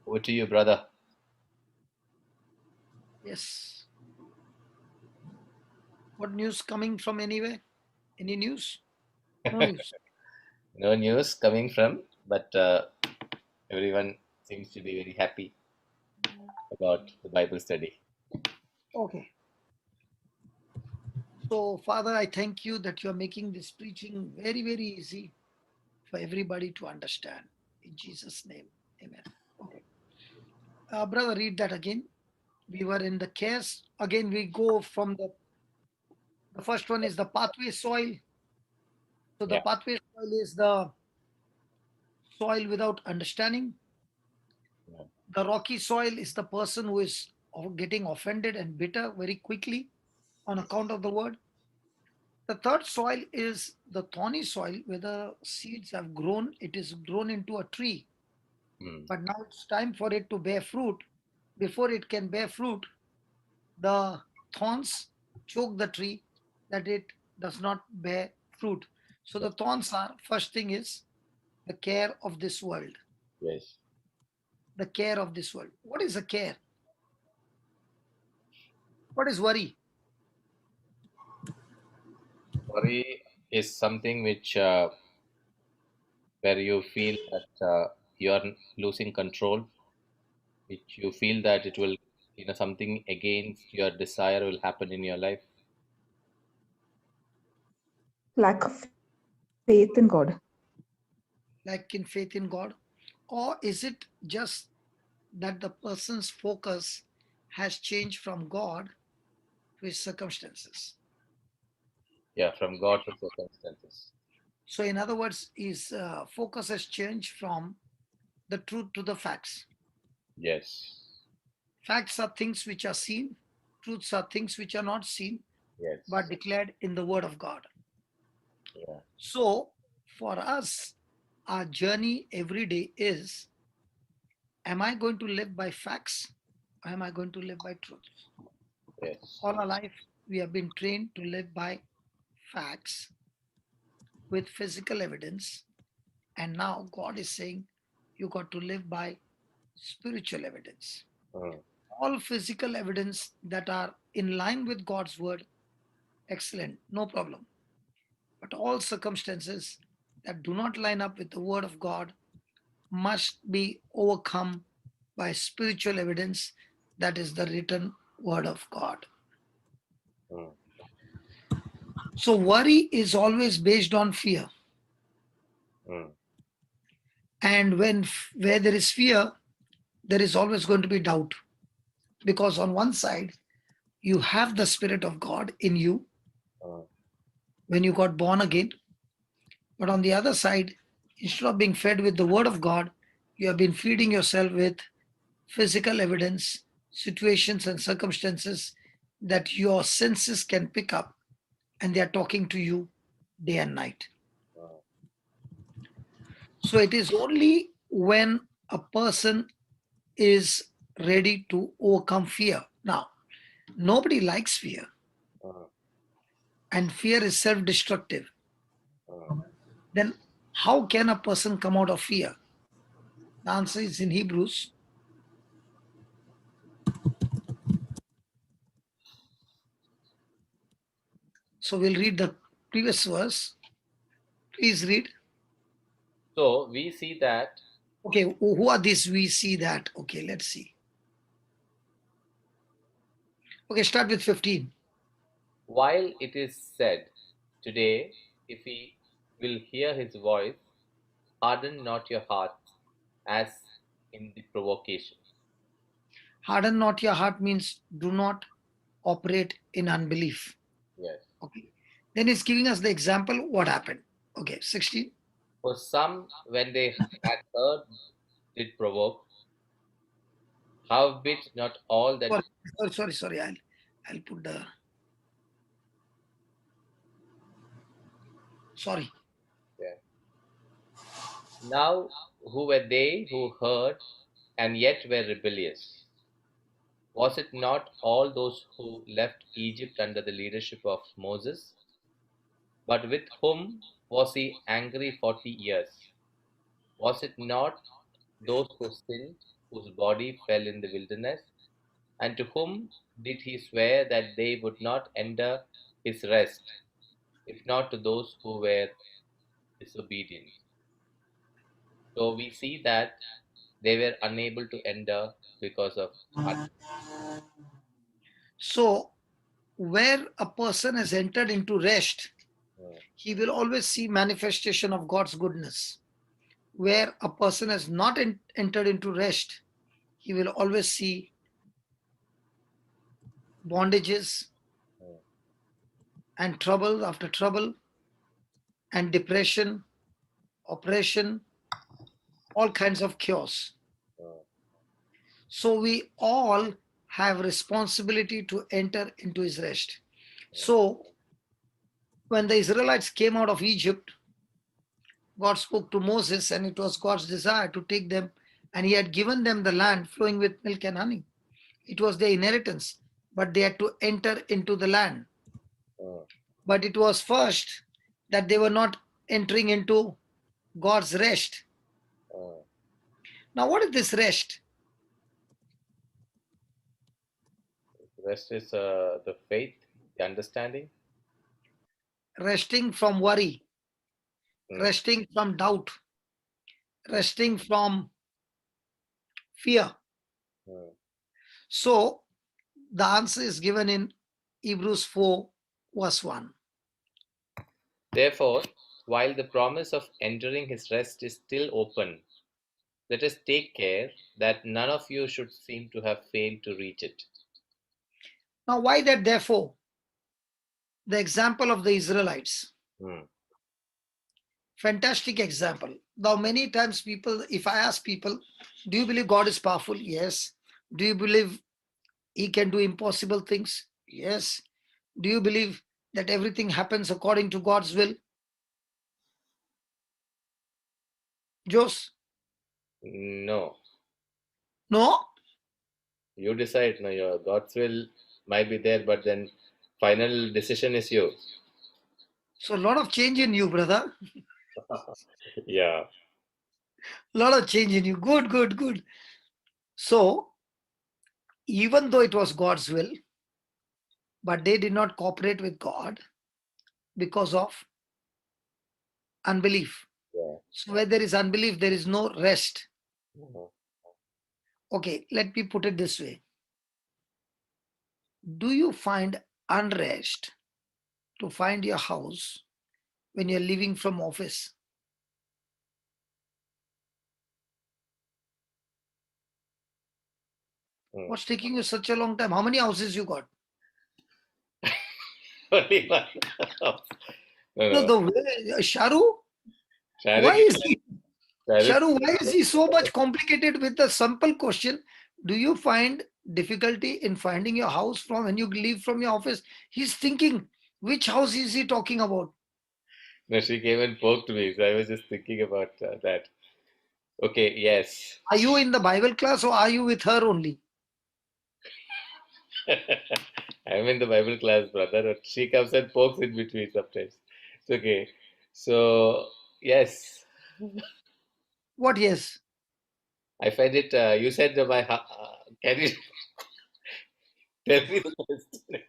Over to you, brother. Yes. What news coming from anywhere? Any news? No news. No news coming from, but everyone seems to be very happy about the Bible study. Okay. So, Father, I thank you that you are making this preaching very, very easy for everybody to understand. In Jesus' name, amen. Okay. Brother, read that again. We were in the cares. Again, we go from the first one is the pathway soil. So, the Yeah, pathway soil is the soil without understanding. yeah, The rocky soil is the person who is getting offended and bitter very quickly on account of the word. The third soil is the thorny soil where the seeds have grown, it is grown into a tree. mm, But now it's time for it to bear fruit. Before it can bear fruit, the thorns choke the tree that it does not bear fruit. So yeah, the thorns are first thing is the care of this world. yes. The care of this world. What is a care? What is worry? Worry is something which where you feel that you are losing control, which you feel that it will, something against your desire will happen in your life. Lack of faith in God. Like in faith in God? Or is it just that the person's focus has changed from God to his circumstances? Yeah, from God to circumstances. So, in other words, his focus has changed from the truth to the facts. Yes, Facts are things which are seen, truths are things which are not seen but yes, declared in the Word of God. yeah, So, for us, our journey every day is, am I going to live by facts or am I going to live by truth? yes. All our life, we have been trained to live by facts with physical evidence. And now God is saying, you got to live by spiritual evidence. Mm, All physical evidence that are in line with God's word, excellent, no problem. But all circumstances that do not line up with the word of God must be overcome by spiritual evidence, that is the written word of God. mm, So, worry is always based on fear. mm, And where there is fear, there is always going to be doubt. Because on one side, you have the Spirit of God in you mm, when you got born again. But on the other side, instead of being fed with the Word of God, you have been feeding yourself with physical evidence, situations, and circumstances that your senses can pick up, and they are talking to you day and night. mm. So it is only when a person is ready to overcome fear. Now, nobody likes fear, Mm, and fear is self destructive. mm. Then, how can a person come out of fear? The answer is in Hebrews. So we'll read the previous verse. Please read. So we see that Okay, who are these? We see that. Okay, let's see. Okay, start with 15. while it is said, today, if ye will hear his voice, harden not your hearts as in the provocation. Harden not your heart means do not operate in unbelief. Yes. Okay. Then it's giving us the example what happened. Okay, 16. For some, when they had heard, did provoke, howbeit not all that. Sorry. I'll put the sorry. Yeah. Now, who were they who heard and yet were rebellious? Was it not all those who left Egypt under the leadership of Moses? But with whom was he angry 40 years? Was it not those who sinned? whose body fell in the wilderness? And to whom did he swear that they would not enter his rest, if not to those who were disobedient? So we see that they were unable to enter because of So, where a person has entered into rest, un- he will always see manifestation of God's goodness. Where a person has not entered into rest, he will always see bondages un- and trouble after trouble and depression, oppression, all kinds of chaos. un- So we all have responsibility to enter into his rest. So when the Israelites came out of Egypt, God spoke to Moses, and it was God's desire to take them, and he had given them the land flowing with milk and honey. It was their inheritance, but they had to enter into the land. un- But it was first that they were not entering into God's rest. un. Now, what is this rest? Rest is the faith, the understanding. Resting from worry, Mm, resting from doubt, resting from fear. mm. So, the answer is given in Hebrews 4, verse 1. Therefore, while the promise of entering his rest is still open, let us take care that none of you should seem to have failed to reach it. Now, why that therefore? The example of the Israelites. Mm, Fantastic example. Now, many times people, if I ask people, do you believe God is powerful? Yes. Do you believe he can do impossible things? Yes. Do you believe that everything happens according to God's will? Jos? no, No. you decide. No, your God's will might be there, but then final decision is you. So, a lot of change in you, brother. Yeah. A lot of change in you. Good, good, good. So, even though it was God's will, but they did not cooperate with God because of unbelief. Yeah. So, where there is unbelief, there is no rest. Mhm. Okay, let me put it this way. Do you find unrest to find your house when you're leaving from office? Mm. What's taking you such a long time? How many houses you got? Only one. No, No, no. the way, Sharu, why Sharik, is he, Sharik, Sharu, why is he so much complicated with a simple question? Do you find difficulty in finding your house from when you leave from your office? He's thinking, which house is he talking about? no, she came and poked me, so I was just thinking about that. Okay, yes. Are you in the Bible class or are you with her only? I'm in the Bible class, brother, but she comes and pokes in between sometimes. It's okay. So, yes, What, yes? I find it. You said can you tell me the question?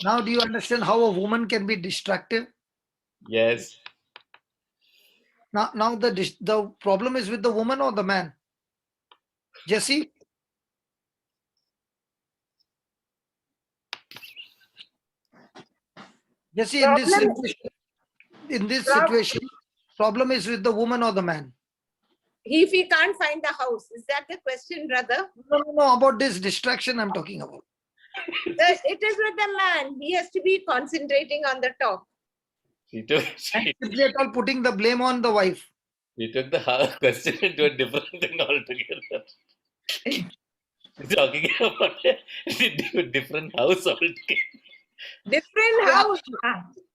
Now, do you understand how a woman can be distractive? Yes. Now the problem is with the woman or the man? Jesse, Jesse, Problem, in this prob- situation, problem is with the woman or the man? if he can't find the house, is that the question, brother? No, no, no. About this distraction, I'm talking about. It is with the man. He has to be concentrating on the talk. She took And simply at all putting the blame on the wife. she took the question into a different thing altogether. She's talking about a different house altogether. Different I, house.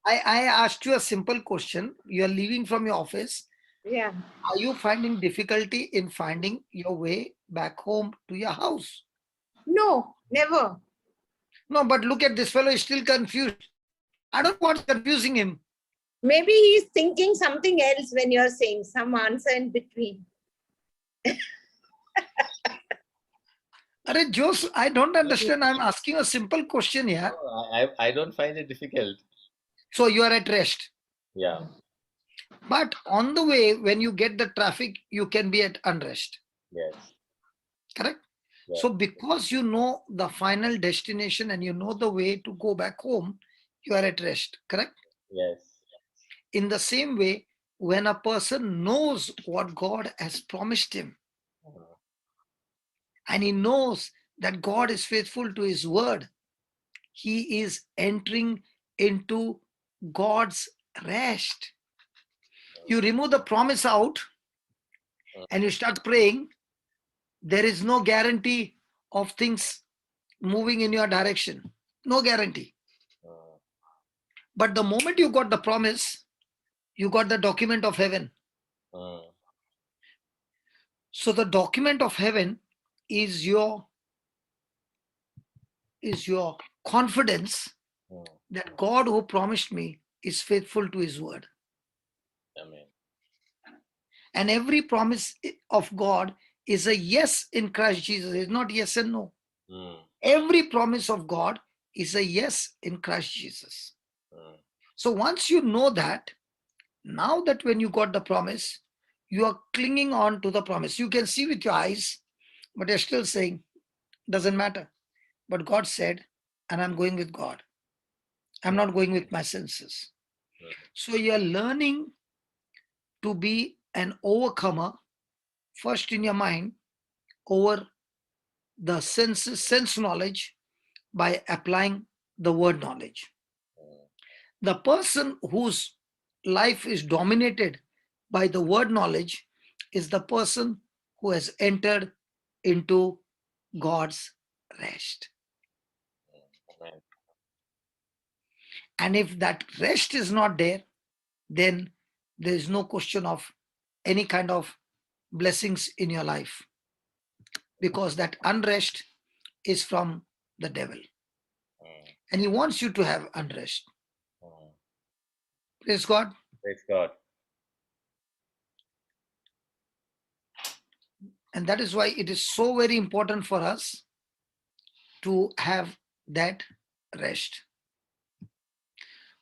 I asked you a simple question. You are leaving from your office. Yeah. Are you finding difficulty in finding your way back home to your house? No, never. No, but look at this fellow is still confused. I don't know what's confusing him. Maybe he's thinking something else when you're saying some answer in between. Arey, Jose, I don't understand. I'm asking a simple question here. I don't find it difficult. So you are at rest. Yeah. But on the way, when you get the traffic, you can be at unrest. Yes. Correct? Yeah. So because you know the final destination and you know the way to go back home, you are at rest. Correct? Yes. In the same way, when a person knows what God has promised him Uh, and he knows that God is faithful to his word, he is entering into God's rest. You remove the promise out and you start praying, there is no guarantee of things moving in your direction. No guarantee. uh, But the moment you got the promise, you got the document of heaven. uh, So the document of heaven is your confidence uh, that God who promised me is faithful to his word. Amen. And every promise of God is a yes in Christ Jesus. It's not yes and no. Mm, Every promise of God is a yes in Christ Jesus. So once you know that, now that when you got the promise, you are clinging on to the promise. You can see with your eyes, but you're still saying, doesn't matter. But God said, and I'm going with God. I'm not going with my senses. So you're learning to be an overcomer first in your mind over the sense knowledge by applying the word knowledge. The person whose life is dominated by the word knowledge is the person who has entered into God's rest. Amen. And if that rest is not there, then there is no question of any kind of blessings in your life, because that unrest is from the devil and he wants you to have unrest. Praise God. Praise God. And that is why it is so very important for us to have that rest.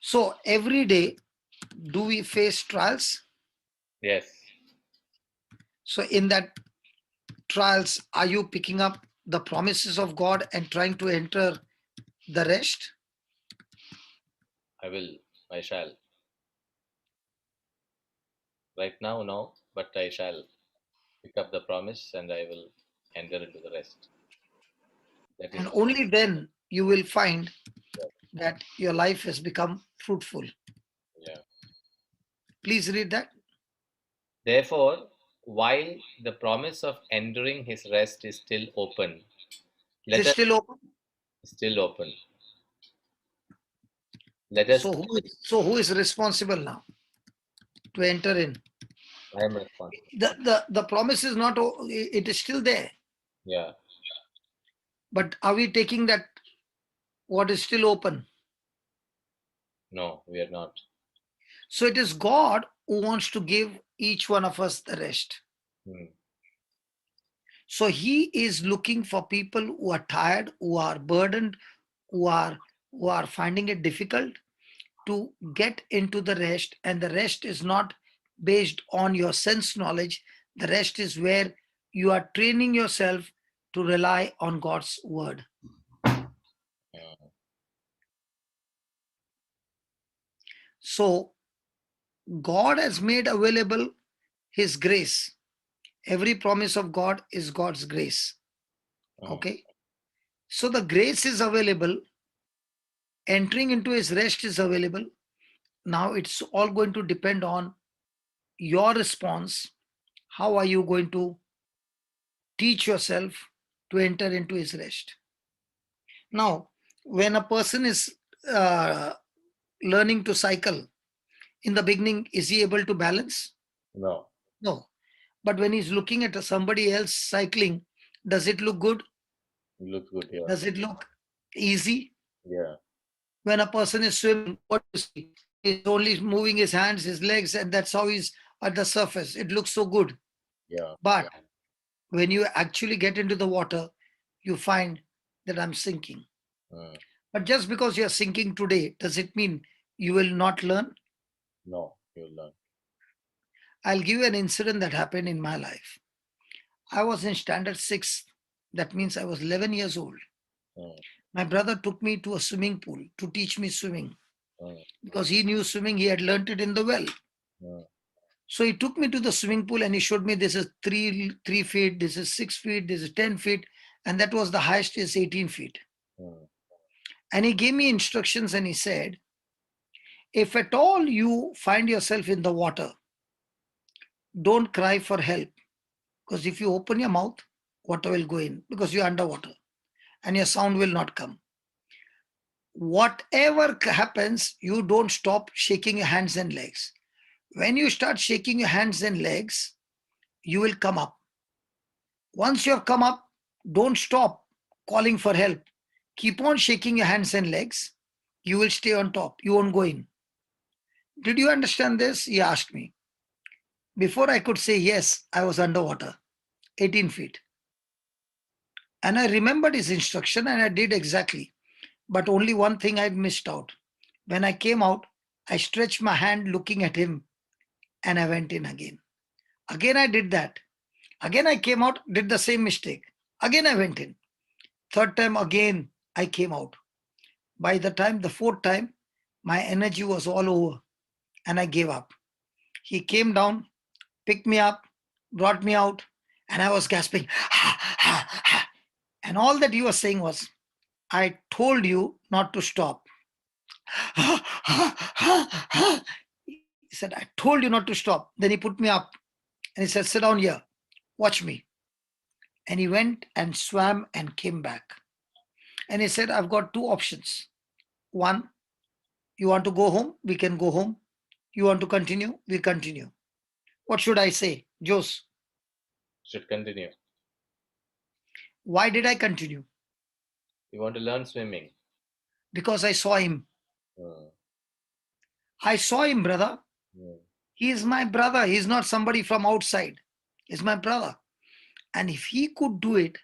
So every day, do we face trials? Yes. So in that trials, are you picking up the promises of God and trying to enter the rest? I will. I shall. Right now, no, but I shall pick up the promise and I will enter into the rest. That is And my. only then you will find that your life has become fruitful. Yeah. Please read that. Therefore, while the promise of entering his rest is still open, Is it let us still open? still open. Let us. So who is responsible now to enter in? I am responsible. The promise is not, it is still there. Yeah. But are we taking that what is still open? No, we are not. So it is God who wants to give each one of us the rest. Hmm. So he is looking for people who are tired, who are burdened, who are finding it difficult to get into the rest. And the rest is not based on your sense knowledge. The rest is where you are training yourself to rely on God's word. So God has made available his grace. Every promise of God is God's grace. Okay. So the grace is available. Entering into his rest is available. Now it's all going to depend on your response. How are you going to teach yourself to enter into his rest? Now, when a person is uh, learning to cycle, in the beginning, is he able to balance? No. No. But when he's looking at somebody else cycling, does it look good? It looks good here. Does it look easy? Yeah. When a person is swimming, what do you see? He's only moving his hands, his legs, and that's how he's at the surface. It looks so good. Yeah. But when you actually get into the water, you find that I'm sinking. Mm. But just because you're sinking today, does it mean you will not learn? No, you learn. I'll give you an incident that happened in my life. I was in standard 6. That means I was 11 years old. Mm. My brother took me to a swimming pool to teach me swimming Mm. because he knew swimming. He had learnt it in the well. Mm. So he took me to the swimming pool and he showed me this is 3 feet, this is 6 feet, this is 10 feet, and that was the highest is 18 feet. Mm. And he gave me instructions and he said, if at all you find yourself in the water, don't cry for help, because if you open your mouth, water will go in because you're underwater and your sound will not come. Whatever happens, you don't stop shaking your hands and legs. When you start shaking your hands and legs, you will come up. Once you have come up, don't stop calling for help. Keep on shaking your hands and legs. You will stay on top. You won't go in. Did you understand this? He asked me. Before I could say yes, I was underwater, 18 feet. And I remembered his instruction and I did exactly. But only one thing I missed out. When I came out, I stretched my hand looking at him and I went in again. Again, I did that. Again, I came out, did the same mistake. Again, I went in. Third time, again, I came out. By the time, the fourth time, my energy was all over and I gave up. He came down, picked me up, brought me out, and I was gasping. And all that he was saying was, I told you not to stop. He said, I told you not to stop. Then he put me up and he said, sit down here, watch me. And he went and swam and came back. And he said, I've got two options. One, you want to go home? We can go home. You want to continue? We continue. What should I say? Jose, Should continue. why did I continue? You want to learn swimming. Because I saw him. Mm. I saw him, brother. Mm. He is my brother. He's not somebody from outside. He's my brother. And if he could do it,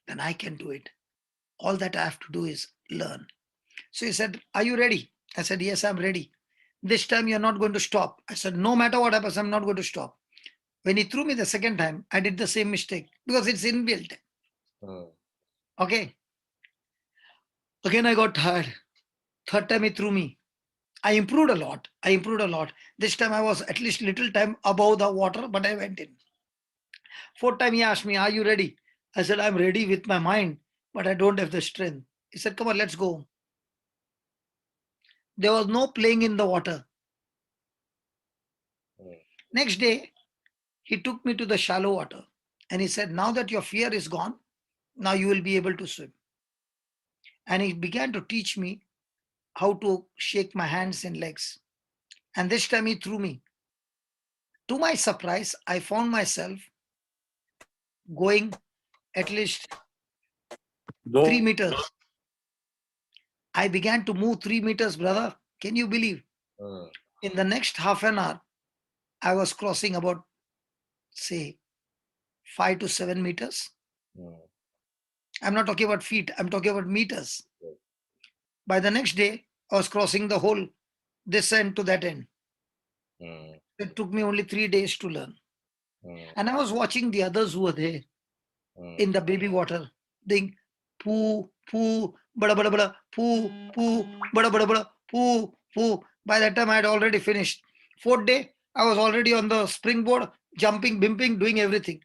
then I can do it. All that I have to do is learn. So he said, are you ready? I said, yes, I'm ready. This time you're not going to stop. I said, no matter what happens, I'm not going to stop. When he threw me the second time, I did the same mistake because it's inbuilt. Mm. Okay. Again, I got tired. Third time he threw me. I improved a lot. This time I was at least little time above the water, but I went in. Fourth time he asked me, are you ready? I said, I'm ready with my mind, but I don't have the strength. He said, come on, let's go. There was no playing in the water. Mm. Next day, he took me to the shallow water and he said, now that your fear is gone, now you will be able to swim. And he began to teach me how to shake my hands and legs. And this time he threw me. To my surprise, I found myself going at least 3 meters. I began to move 3 meters, brother. Can you believe? Mm. In the next half an hour, I was crossing about, say, 5 to 7 meters. Mm. I'm not talking about feet, I'm talking about meters. Yes. By the next day, I was crossing the whole this end to that end. Mm. It took me only 3 days to learn. Mm. And I was watching the others who were there Mm. in the baby water, doing poo, poo, bada bada bada, poo, poo, bada bada bada, poo, poo. By that time, I had already finished. Fourth day, I was already on the springboard, jumping, bimping, doing everything.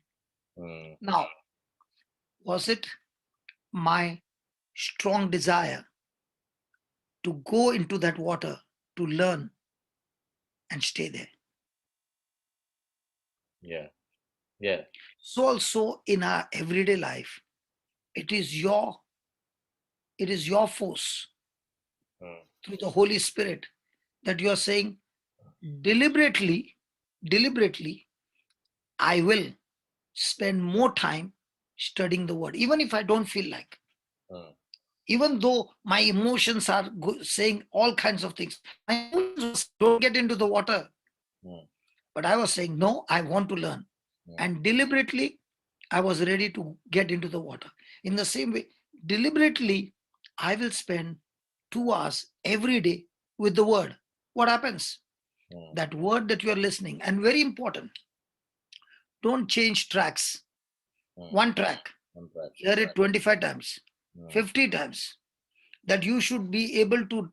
Mm. Now, was it my strong desire to go into that water to learn and stay there? Yeah. Yeah. So also in our everyday life, it is your force Mm. through the Holy Spirit that you are saying deliberately, I will spend more time studying the word, even if I don't feel like, Mm. even though my emotions are saying all kinds of things. My emotions were saying, don't get into the water. Mm. But I was saying, no, I want to learn. Mm. And deliberately, I was ready to get into the water. In the same way, deliberately, I will spend 2 hours every day with the word. What happens? mm, That word that you are listening, and very important, don't change tracks. mm. One track, I'm right. hear it 25 times, Mm, 50 times, that you should be able to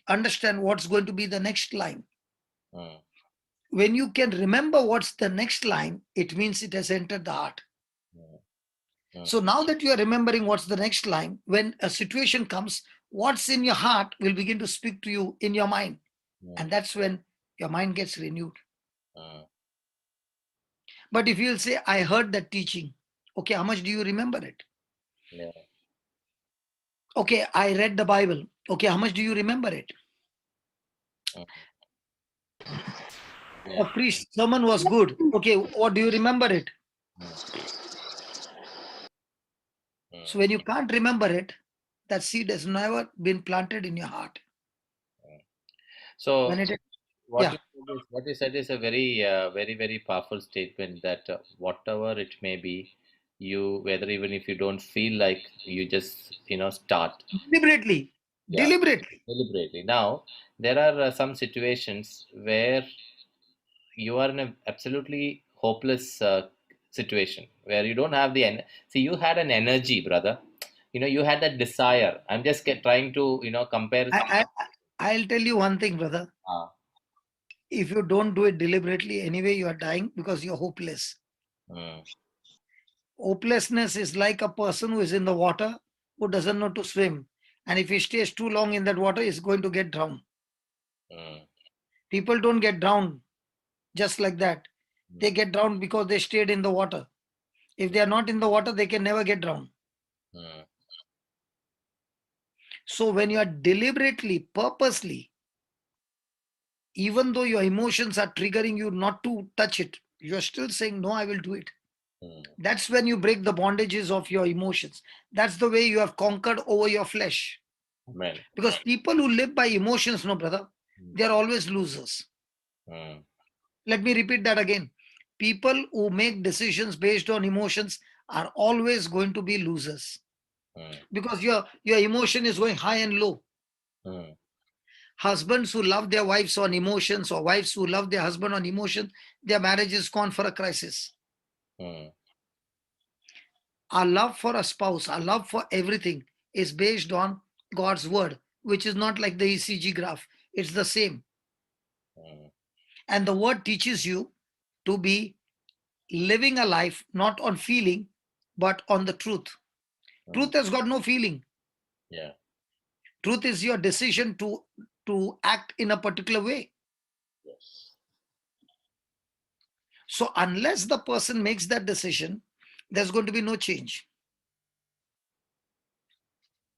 understand what's going to be the next line. mm, When you can remember what's the next line, it means it has entered the heart. mm, mm, So now that you are remembering what's the next line, when a situation comes, what's in your heart will begin to speak to you in your mind. mm, And that's when your mind gets renewed. mm. But if you'll say, I heard that teaching, okay, how much do you remember it? Yeah. Okay, I read the Bible. Okay, how much do you remember it? Mm, A yeah. priest sermon was good. Okay, what do you remember it? Mm, So mm, when you can't remember it, that seed has never been planted in your heart. mm. So When it, what yeah, you said is, what you said is a very, very, very powerful statement that whatever it may be, you, whether even if you don't feel like, you just, start. deliberately, Yeah, deliberately. deliberately. Now, there are some situations where you are in a absolutely hopeless situation where you don't have the see, you had an energy, brother. You had that desire. I'm just trying to compare I, something. I'll tell you one thing, brother. Ah, If you don't do it deliberately, anyway, you are dying because you're hopeless. mm, Hopelessness is like a person who is in the water who doesn't know to swim. And if he stays too long in that water, he's going to get drowned. mm, People don't get drowned just like that. They mm, get drowned because they stayed in the water. If they are not in the water, they can never get drowned. mm, So when you are deliberately, purposely, even though your emotions are triggering you not to touch it, you are still saying, no, I will do it. mm. That's when you break the bondages of your emotions. That's the way you have conquered over your flesh. Amen. Because people who live by emotions, no, brother, Mm, they are always losers. mm, Let me repeat that again. People who make decisions based on emotions are always going to be losers mm, because your emotion is going high and low. mm, Husbands who love their wives on emotions or wives who love their husband on emotion, their marriage is gone for a crisis. mm, Our love for a spouse, our love for everything is based on God's word, which is not like the ECG graph. It's the same. mm, And the word teaches you to be living a life not on feeling, but on the truth. mm. Truth has got no feeling. Yeah. Truth is your decision to act in a particular way. Yes. So unless the person makes that decision, there's going to be no change.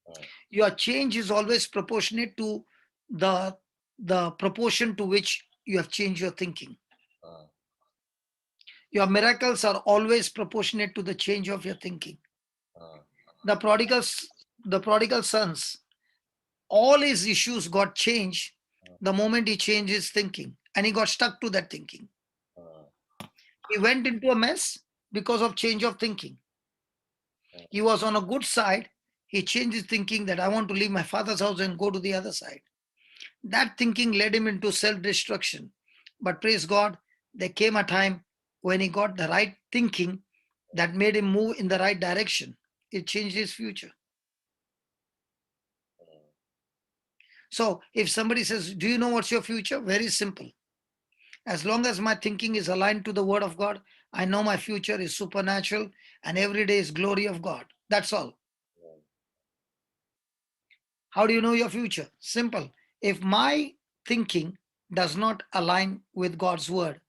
Mm, Your change is always proportionate to the the proportion to which you have changed your thinking. mm, Your miracles are always proportionate to the change of your thinking. mm, The prodigal sons, all his issues got changed mm, the moment he changed his thinking, and he got stuck to that thinking. mm, He went into a mess because of change of thinking. mm, He was on a good side. He changed his thinking that I want to leave my father's house and go to the other side. That thinking led him into self destruction. But praise God, there came a time when he got the right thinking that made him move in the right direction. It changed his future. mm. So if somebody says, do you know what's your future? Very simple. As long as my thinking is aligned to the word of God, I know my future is supernatural and every day is glory of God. That's all. Mm. How do you know your future? Simple. If my thinking does not align with God's word,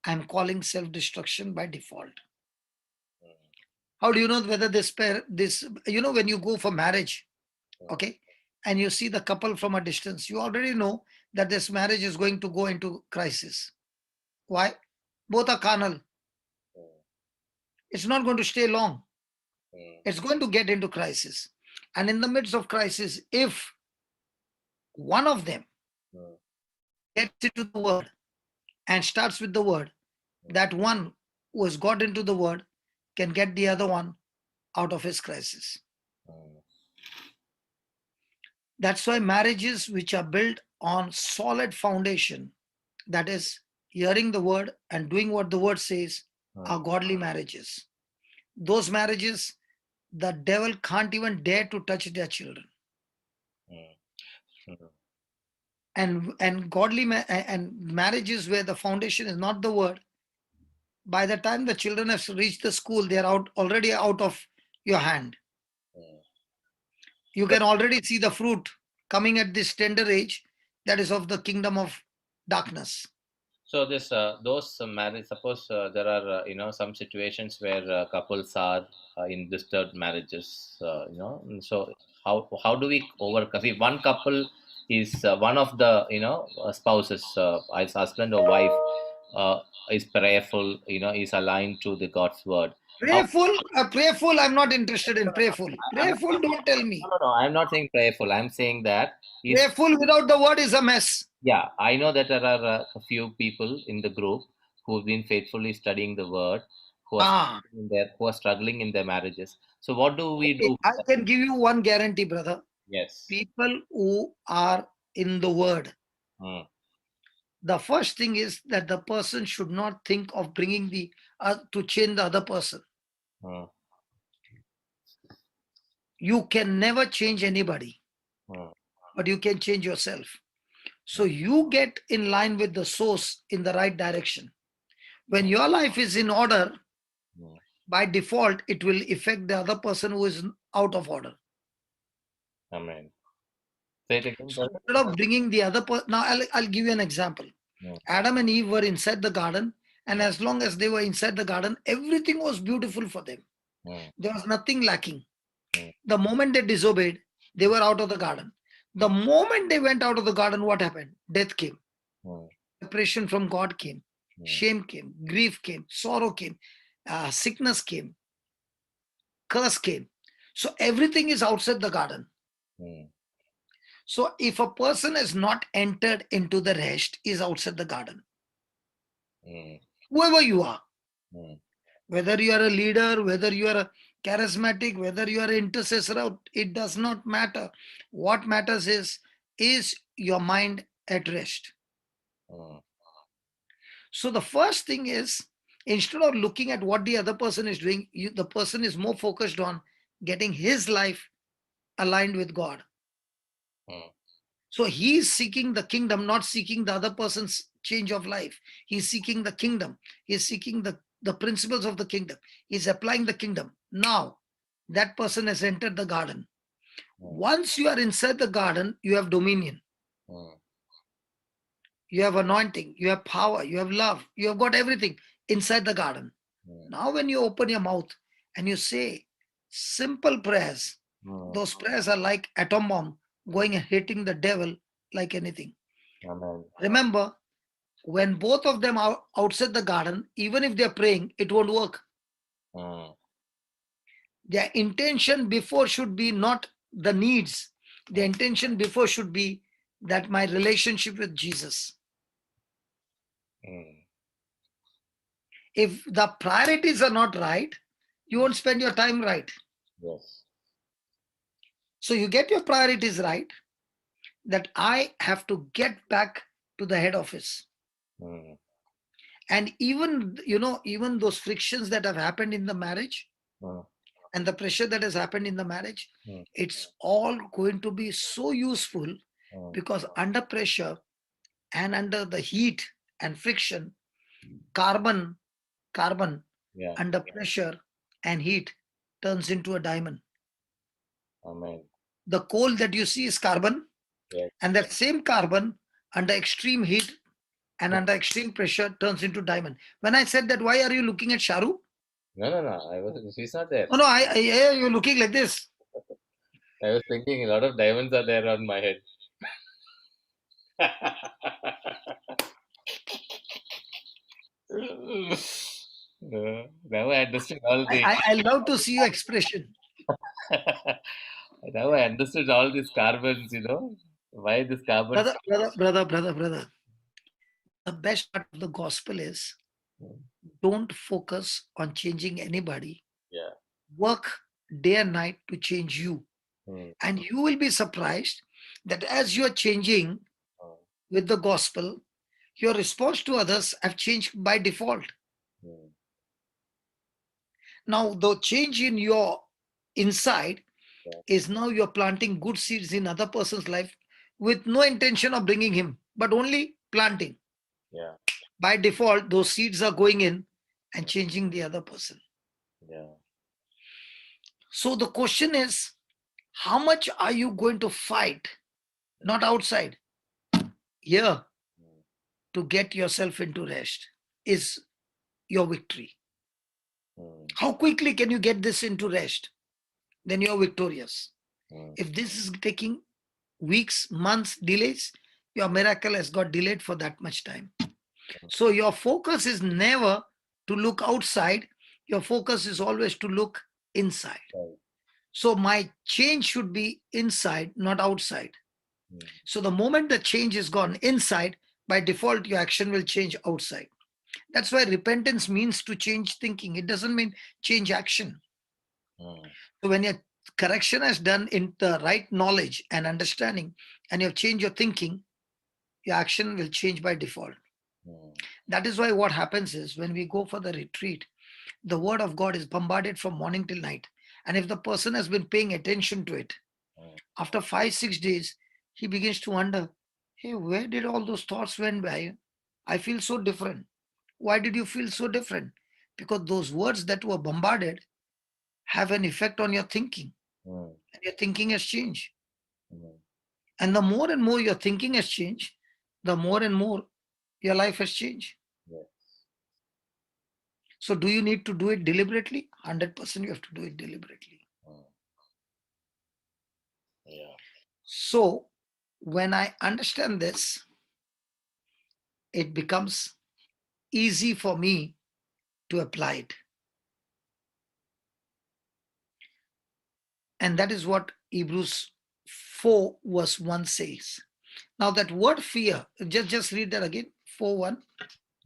I'm calling self-destruction by default. How do you know whether this pair, this, when you go for marriage, Mm, okay, and you see the couple from a distance, you already know that this marriage is going to go into crisis. Why? Both are carnal. mm, It's not going to stay long. mm, It's going to get into crisis. And in the midst of crisis, if one of them mm, gets into the word and starts with the word, mm, that one who has got into the word can get the other one out of his crisis. Mm. That's why marriages which are built on solid foundation, that is hearing the word and doing what the word says, are godly marriages. Those marriages, the devil can't even dare to touch their children. Mm. Mm. And godly and marriages where the foundation is not the word, by the time the children have reached the school, they are already out of your hand. Mm. You So, can already see the fruit coming at this tender age, that is of the kingdom of darkness. so this those marriage. Suppose there are some situations where couples are in disturbed marriages. And so how do we overcome? If one couple is one of the spouses, as husband or wife, uh, is prayerful, is aligned to the God's word. How? Prayerful, I'm not interested in prayerful. I'm Prayerful, don't tell me. no. I'm not saying prayerful. I'm saying that is. Prayerful without the word is a mess. Yeah, I know that there are a few people in the group who've been faithfully studying the word, Ah, who are struggling in their marriages. So what do we okay. do? I can give you one guarantee, brother. Yes. People who are in the word, Mm. the first thing is that the person should not think of bringing the to change the other person. Mm. You can never change anybody, Mm. but you can change yourself. So you get in line with the source in the right direction. When your life is in order, Mm. by default, it will affect the other person who is out of order. Amen. Say it again, So brother. instead of bringing the other person, now I'll give you an example. Mm. Adam and Eve were inside the garden, and Mm. as long as they were inside the garden, everything was beautiful for them. Mm. There was nothing lacking. Mm. The moment they disobeyed, they were out of the garden. The moment they went out of the garden, what happened? Death came. Mm. Separation from God came. Mm. Shame came. Grief came. Sorrow came. Sickness came. Curse came. So everything is outside the garden. Mm. So if a person has not entered into the rest, is outside the garden. Mm. Whoever you are, Mm. whether you are a leader, whether you are a charismatic, whether you are an intercessor, it does not matter. What matters is your mind at rest. Mm. So the first thing is, instead of looking at what the other person is doing, the person is more focused on getting his life aligned with God. Mm. So he is seeking the kingdom, not seeking the other person's change of life. He's seeking the kingdom. He's seeking the principles of the kingdom. He's applying the kingdom. Now, that person has entered the garden. Mm. Once you are inside the garden, you have dominion. Mm. You have anointing. You have power. You have love. You have got everything inside the garden. Mm. Now, when you open your mouth and you say simple prayers, Mm. those prayers are like atom bomb going and hitting the devil like anything. Amen. Remember, when both of them are outside the garden, even if they're praying, it won't work. Mm. Their intention before should be not the needs. The intention before should be that my relationship with Jesus. Mm. If the priorities are not right, you won't spend your time right. Yes. So you get your priorities right, that I have to get back to the head office. Mm. And even those frictions that have happened in the marriage, Mm. and the pressure that has happened in the marriage, Mm. it's all going to be so useful, Mm. because under pressure and under the heat and friction, carbon Yeah. under pressure and heat turns into a diamond. Amen. The coal that you see is carbon, Yes. and that same carbon under extreme heat and under extreme pressure turns into diamond. When I said that, why are you looking at Sharu? No, no, no. She's not there. Oh no, you're looking like this. I was thinking a lot of diamonds are there on my head. Now I understood all the. I love to see your expression. Now I understood all these carbons. Why this carbons? Brother. The best part of the gospel is, don't focus on changing anybody. Yeah. work day and night to change you. Mm. And you will be surprised that as you are changing Mm. with the gospel, your response to others have changed by default. Mm. Now, the change in your inside Yeah. is now you're planting good seeds in other person's life with no intention of bringing him, but only planting. Yeah. By default, those seeds are going in and changing the other person. Yeah. So the question is, how much are you going to fight, not outside, here, Mm. to get yourself into rest? Is your victory. Mm. How quickly can you get this into rest? Then you're victorious. Mm. If this is taking weeks, months, delays, your miracle has got delayed for that much time. So your focus is never to look outside, your focus is always to look inside. Right. So my change should be inside, not outside. Mm. So the moment the change is gone inside, by default, your action will change outside. That's why repentance means to change thinking. It doesn't mean change action. Mm. So when your correction is done in the right knowledge and understanding, and you've changed your thinking, your action will change by default. Mm. That is why what happens is when we go for the retreat, the word of God is bombarded from morning till night. And if the person has been paying attention to it, Mm. after 5, 6 days, he begins to wonder, hey, where did all those thoughts went by? I feel so different. Why did you feel so different? Because those words that were bombarded have an effect on your thinking, Mm. and your thinking has changed. Mm. And the more and more your thinking has changed, the more and more your life has changed. Yes. So, do you need to do it deliberately? 100% you have to do it deliberately. Mm. Yeah. So, when I understand this, it becomes easy for me to apply it. And that is what Hebrews 4 verse 1 says. Now, that word fear, just read that again. 4:1.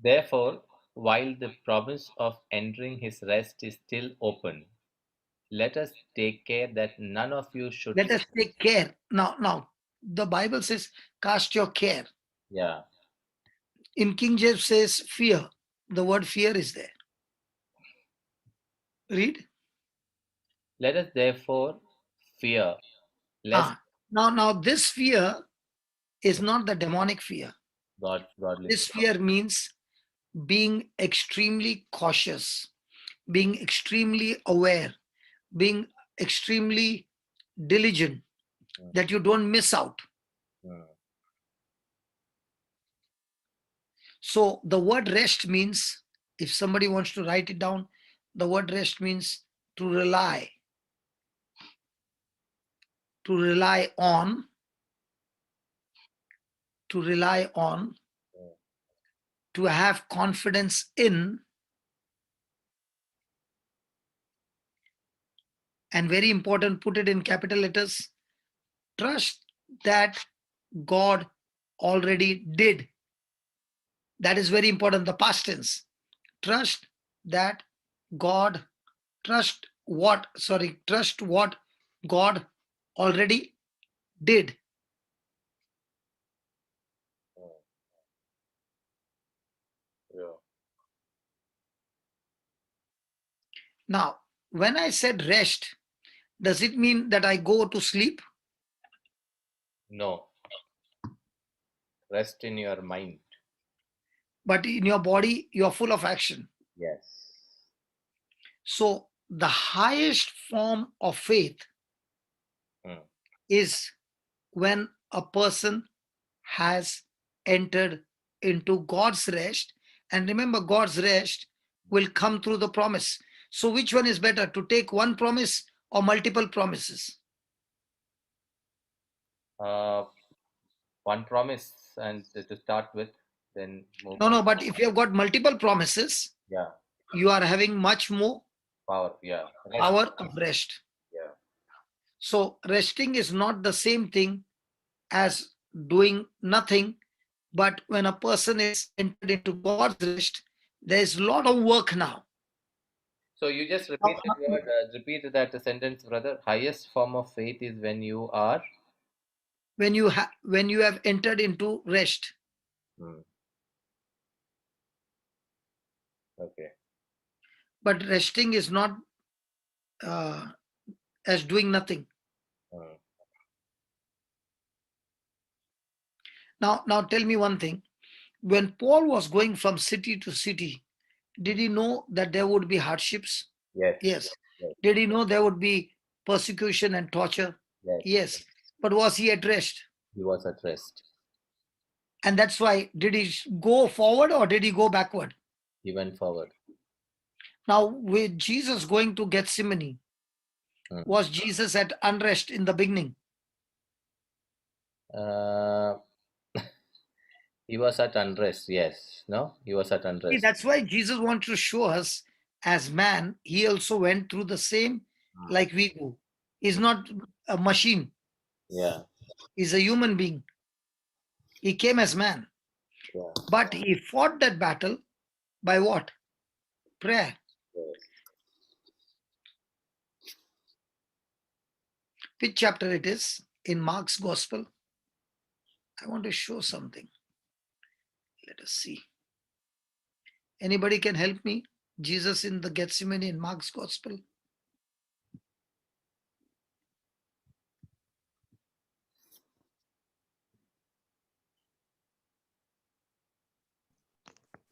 Therefore, while the promise of entering his rest is still open, let us take care that none of you should. Let us take care. Now, the Bible says, cast your care. Yeah. In King James says fear. The word fear is there. Read. Let us therefore fear lest. Now this fear is not the demonic fear. Godly This fear. fear means being extremely cautious, being extremely aware, being extremely diligent Mm. that you don't miss out. Mm. So the word rest means, if somebody wants to write it down, the word rest means to rely on, to rely on, Mm. to have confidence in, and very important, put it in capital letters, trust that God already did. That is very important, the past tense. Trust that God, trust what God already did. Mm. Yeah. Now, when I said rest, does it mean that I go to sleep? No. Rest in your mind. But in your body, you're full of action. Yes. So, the highest form of faith Mm. is when a person has entered into God's rest. And remember, God's rest will come through the promise. So, which one is better, to take one promise or multiple promises? Uh, One promise and to start with, then move No, on. no, but if you have got multiple promises, Yeah. you are having much more Power. Yeah. Rest. power of rest. Yeah. So, resting is not the same thing as doing nothing. But when a person is entered into God's rest, there is a lot of work now. So you just Now, repeat that sentence, brother. Highest form of faith is when you are. when you have entered into rest. Hmm. Okay. But resting is not as doing nothing. Hmm. Now tell me one thing. When Paul was going from city to city, did he know that there would be hardships? Yes. Yes. Yes. Did he know there would be persecution and torture? Yes. Yes. But was he at rest? He was at rest. And that's why, did he go forward or did he go backward? He went forward. Now, with Jesus going to Gethsemane, Hmm. was Jesus at unrest in the beginning? Uh, he was at unrest. Yes. No. He was at See, unrest. that's why Jesus wants to show us, as man, he also went through the same Hmm. like we do. He's not a machine. Yeah. He's a human being. He came as man. Yeah. But he fought that battle by what? Prayer. Yes. Which chapter it is in Mark's Gospel? I want to show something. Let us see. Anybody can help me? Jesus in the Gethsemane in Mark's Gospel.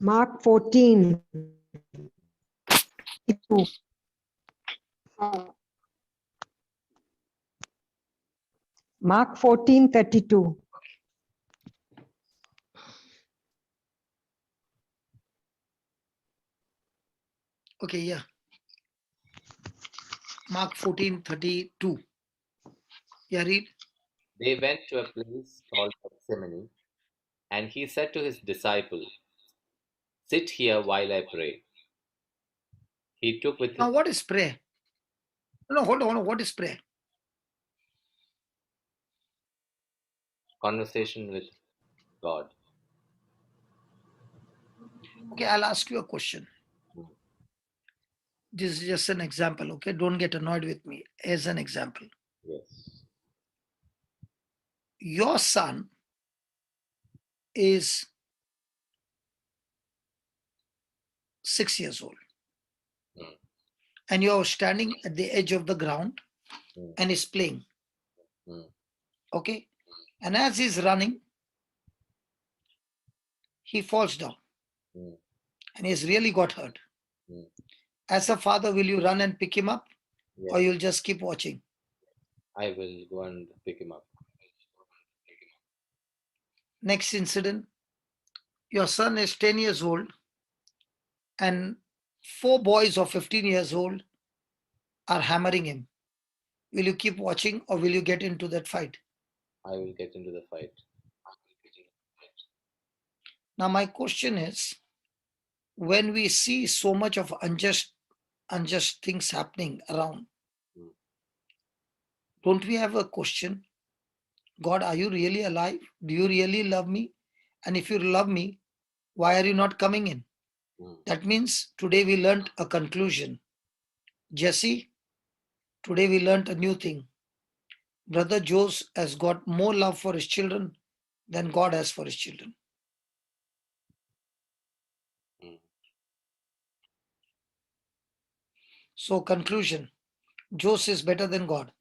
Mark 14. Mark 14:32. Okay, yeah. Mark 14:32. Yeah, read. They went to a place called Gethsemane, and he said to his disciple, "Sit here while I pray." He took with him Now, what is prayer? No, hold on. What is prayer? conversation with God. Okay, I'll ask you a question. This is just an example, okay? Don't get annoyed with me. As an example, Yes. your son is 6 years old, Mm. and you're standing at the edge of the ground Mm. and is playing, Mm. okay? And as he's running, he falls down Mm. and he's really got hurt. Mm. As a father, will you run and pick him up, Yes. or you'll just keep watching? I will go and pick him up. Next incident, your son is 10 years old and 4 boys of 15 years old are hammering him. Will you keep watching or will you get into that fight? I will get into the fight. Now, my question is, when we see so much of unjust things happening around, Mm. don't we have a question? God, are you really alive? Do you really love me? And if you love me, why are you not coming in? Mm. That means today we learned a conclusion. Jesse, today we learned a new thing. Brother Jose has got more love for his children than God has for his children. Mm. So, conclusion, Jose is better than God.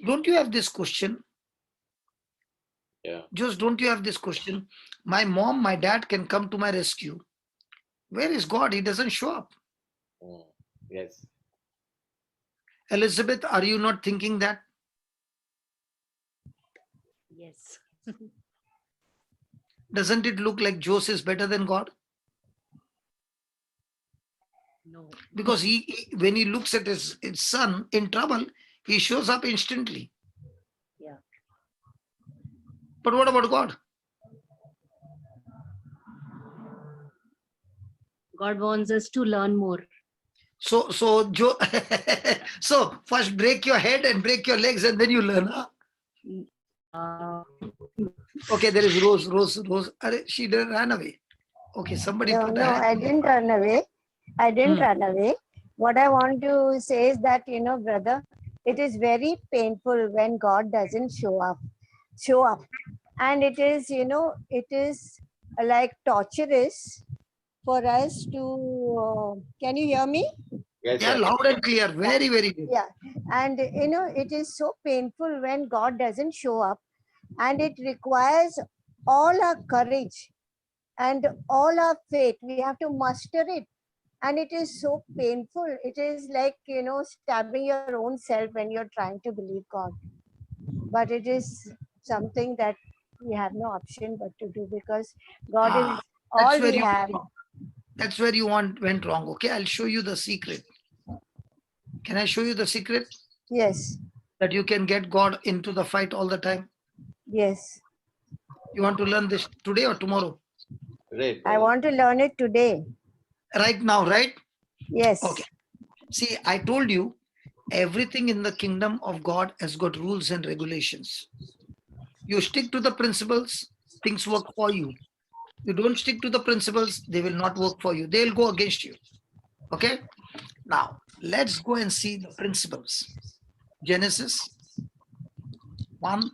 Don't you have this question? Yeah. Just don't you have this question? My mom, my dad can come to my rescue. Where is God? He doesn't show up. Mm. Yes. Elizabeth, are you not thinking that? Yes. Doesn't it look like Joseph is better than God? No. Because when he looks at his son in trouble, he shows up instantly. Yeah. But what about God? God wants us to learn more. So so first break your head and break your legs and then you learn. Huh? Okay, there is Rose. She didn't run away. Okay, somebody No, put a no, hand. I didn't run away. I didn't Hmm. run away. What I want to say is that, brother, it is very painful when God doesn't show up. And it is, it is like torturous for us to, can you hear me? Yes, Yeah, yes. loud and clear. Very, very good. Yeah. And, it is so painful when God doesn't show up, and it requires all our courage and all our faith. We have to muster it, and it is so painful. It is like, stabbing your own self when you're trying to believe God. But it is something that we have no option but to do, because God is That's all where we you have. that's where you went wrong. Okay, I'll show you the secret. Can I show you the secret Yes, that you can get God into the fight all the time? yes. You want to learn this today or tomorrow? Great, I brother. want to learn it today. Right now, right? Okay. Yes, See, I told you everything in the kingdom of God has got rules and regulations. You stick to the principles, things work for you. You don't stick to the principles, they will not work for you. They'll go against you. Okay? Now, let's go and see the principles. Genesis 1.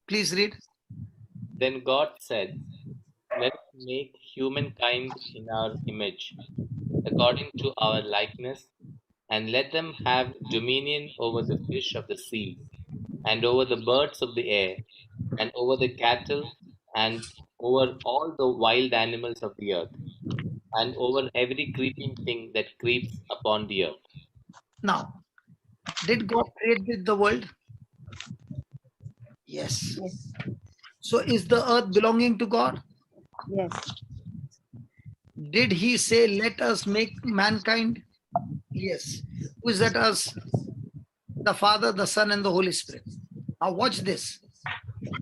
Please read. Then God said, let us make humankind in our image, according to our likeness, and let them have dominion over the fish of the sea, and over the birds of the air, and over the cattle, and over all the wild animals of the earth, and over every creeping thing that creeps upon the earth. Now, did God create the world? Yes. yes, So is the earth belonging to God? yes, Did he say, let us make mankind? Yes. Who is that us? The Father, the Son, and the Holy Spirit. Now watch this.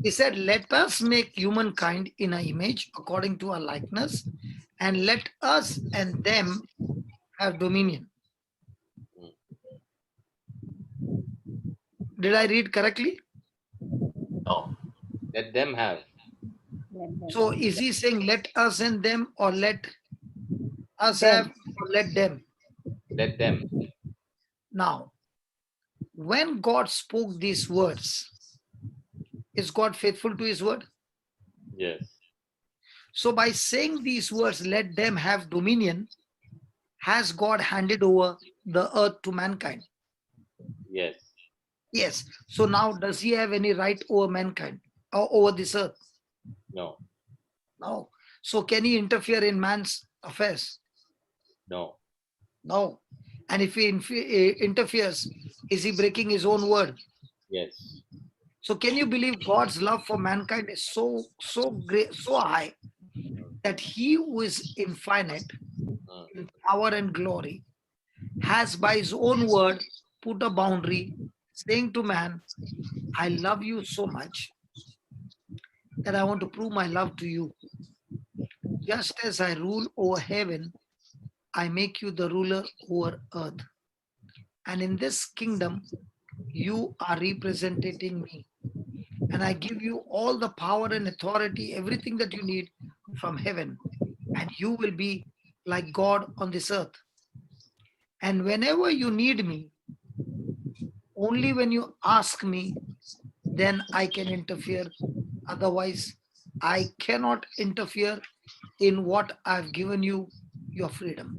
He said, let us make humankind in our image according to our likeness, and let us and them have dominion. Did I read correctly? No, let them have. So is he saying let us and them, or let us have, them. or let them? Let them. Now, when God spoke these words, is God faithful to his word? Yes. So by saying these words, let them have dominion, has God handed over the earth to mankind? Yes. Yes. So now does he have any right over mankind or over this earth? No. No. So can he interfere in man's affairs? No. No. And if he interferes, is he breaking his own word? Yes. So can you believe God's love for mankind is so great, so high, that he who is infinite in power and glory has by his own word put a boundary, saying to man, I love you so much that I want to prove my love to you. Just as I rule over heaven, I make you the ruler over earth. And in this kingdom, you are representing me. And I give you all the power and authority, everything that you need from heaven. And you will be like God on this earth. And whenever you need me, only when you ask me, then I can interfere. Otherwise, I cannot interfere in what I've given you, your freedom.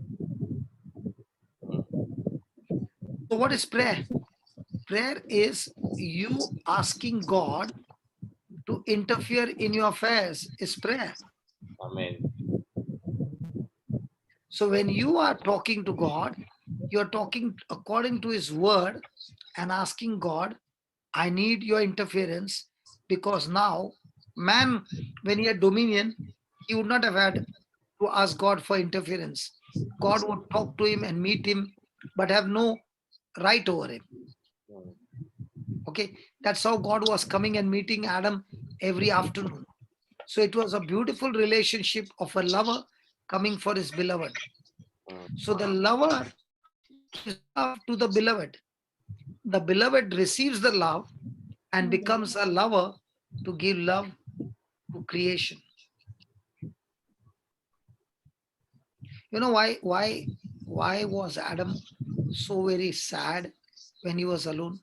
So, what is prayer? Prayer is you asking God to interfere in your affairs, is prayer. Amen. So, when you are talking to God, you're talking according to His word and asking God, I need your interference, because now, man, when he had dominion, he would not have had to ask God for interference. God would talk to him and meet him, but have no right over him. Okay, that's how God was coming and meeting Adam every afternoon. So it was a beautiful relationship of a lover coming for his beloved. So the lover gives love to the beloved. The beloved receives the love and becomes a lover to give love to creation. You know why was Adam so very sad when he was alone?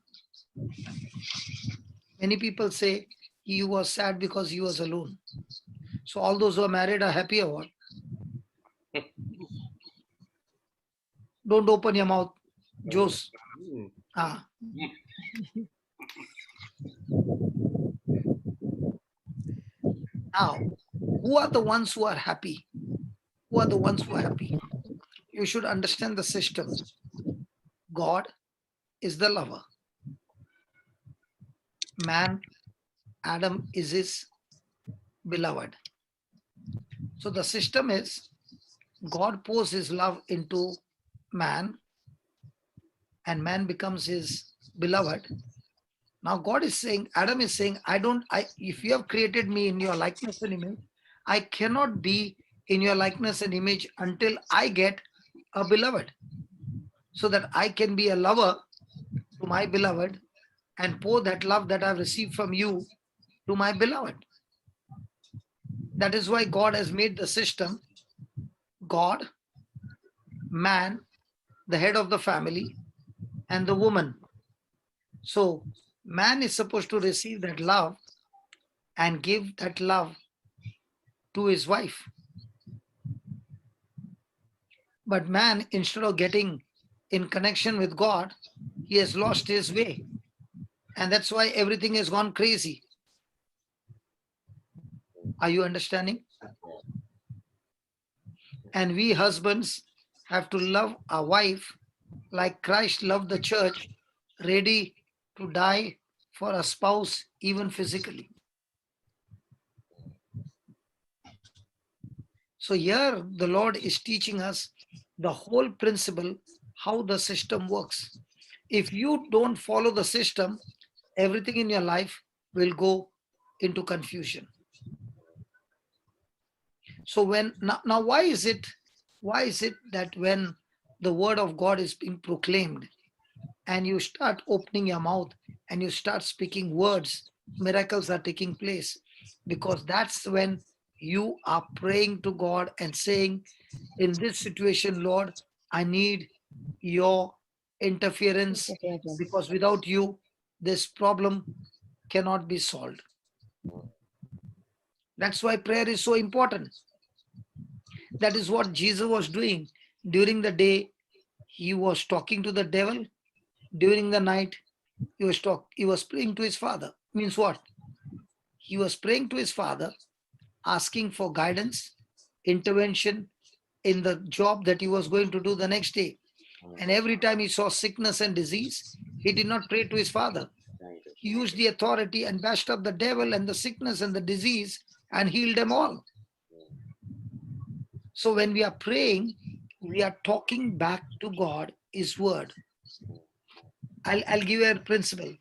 Many people say he was sad because he was alone. So all those who are married are happy or what? Don't open your mouth, Jose. Mm. Ah. Now, who are the ones who are happy? Who are the ones who are happy? You should understand the system. God is the lover. Man, Adam is his beloved. So the system is God pours his love into man and man becomes his beloved. Now God is saying, Adam is saying, if you have created me in your likeness and image, I cannot be in your likeness and image until I get a beloved, so that I can be a lover to my beloved and pour that love that I've received from you to my beloved. That is why God has made the system God, man, the head of the family, and the woman. So man is supposed to receive that love and give that love to his wife. But man, instead of getting in connection with God, he has lost his way. And that's why everything has gone crazy. Are you understanding? And we husbands have to love our wife like Christ loved the church, ready to die for a spouse, even physically. So here the Lord is teaching us the whole principle, how the system works. If you don't follow the system, everything in your life will go into confusion. So now why is it that when the word of God is being proclaimed and you start opening your mouth and you start speaking words, miracles are taking place? Because that's when you are praying to God and saying, in this situation, Lord, I need your interference, because without you, this problem cannot be solved. That's why prayer is so important. That is what Jesus was doing. During the day, he was talking to the devil. During the night, he was praying to his Father. Means what? He was praying to his Father, asking for guidance, intervention in the job that he was going to do the next day. And every time he saw sickness and disease, he did not pray to his Father. He used the authority and bashed up the devil and the sickness and the disease and healed them all. So when we are praying, we are talking back to God, his word. I'll give you a principle.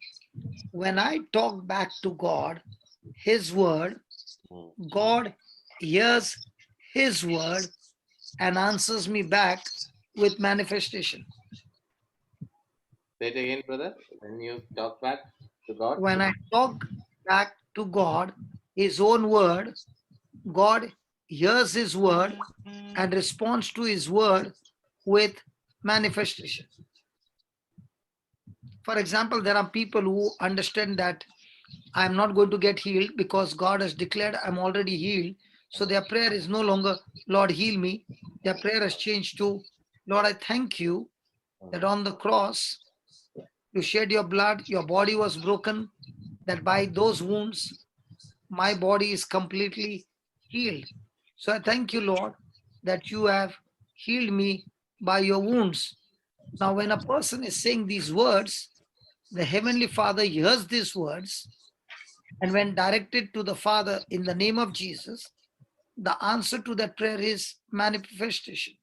When I talk back to God, his word, God hears his word and answers me back with manifestation. Say it again, brother. When you talk back to God. When I talk back to God, his own word, God hears his word and responds to his word with manifestation. For example, there are people who understand that I'm not going to get healed because God has declared I'm already healed. So their prayer is no longer, Lord, heal me. Their prayer has changed to, Lord, I thank you that on the cross, you shed your blood, your body was broken, that by those wounds, my body is completely healed. So I thank you, Lord, that you have healed me by your wounds. Now, when a person is saying these words, the Heavenly Father hears these words, and when directed to the Father in the name of Jesus, the answer to that prayer is manifestation.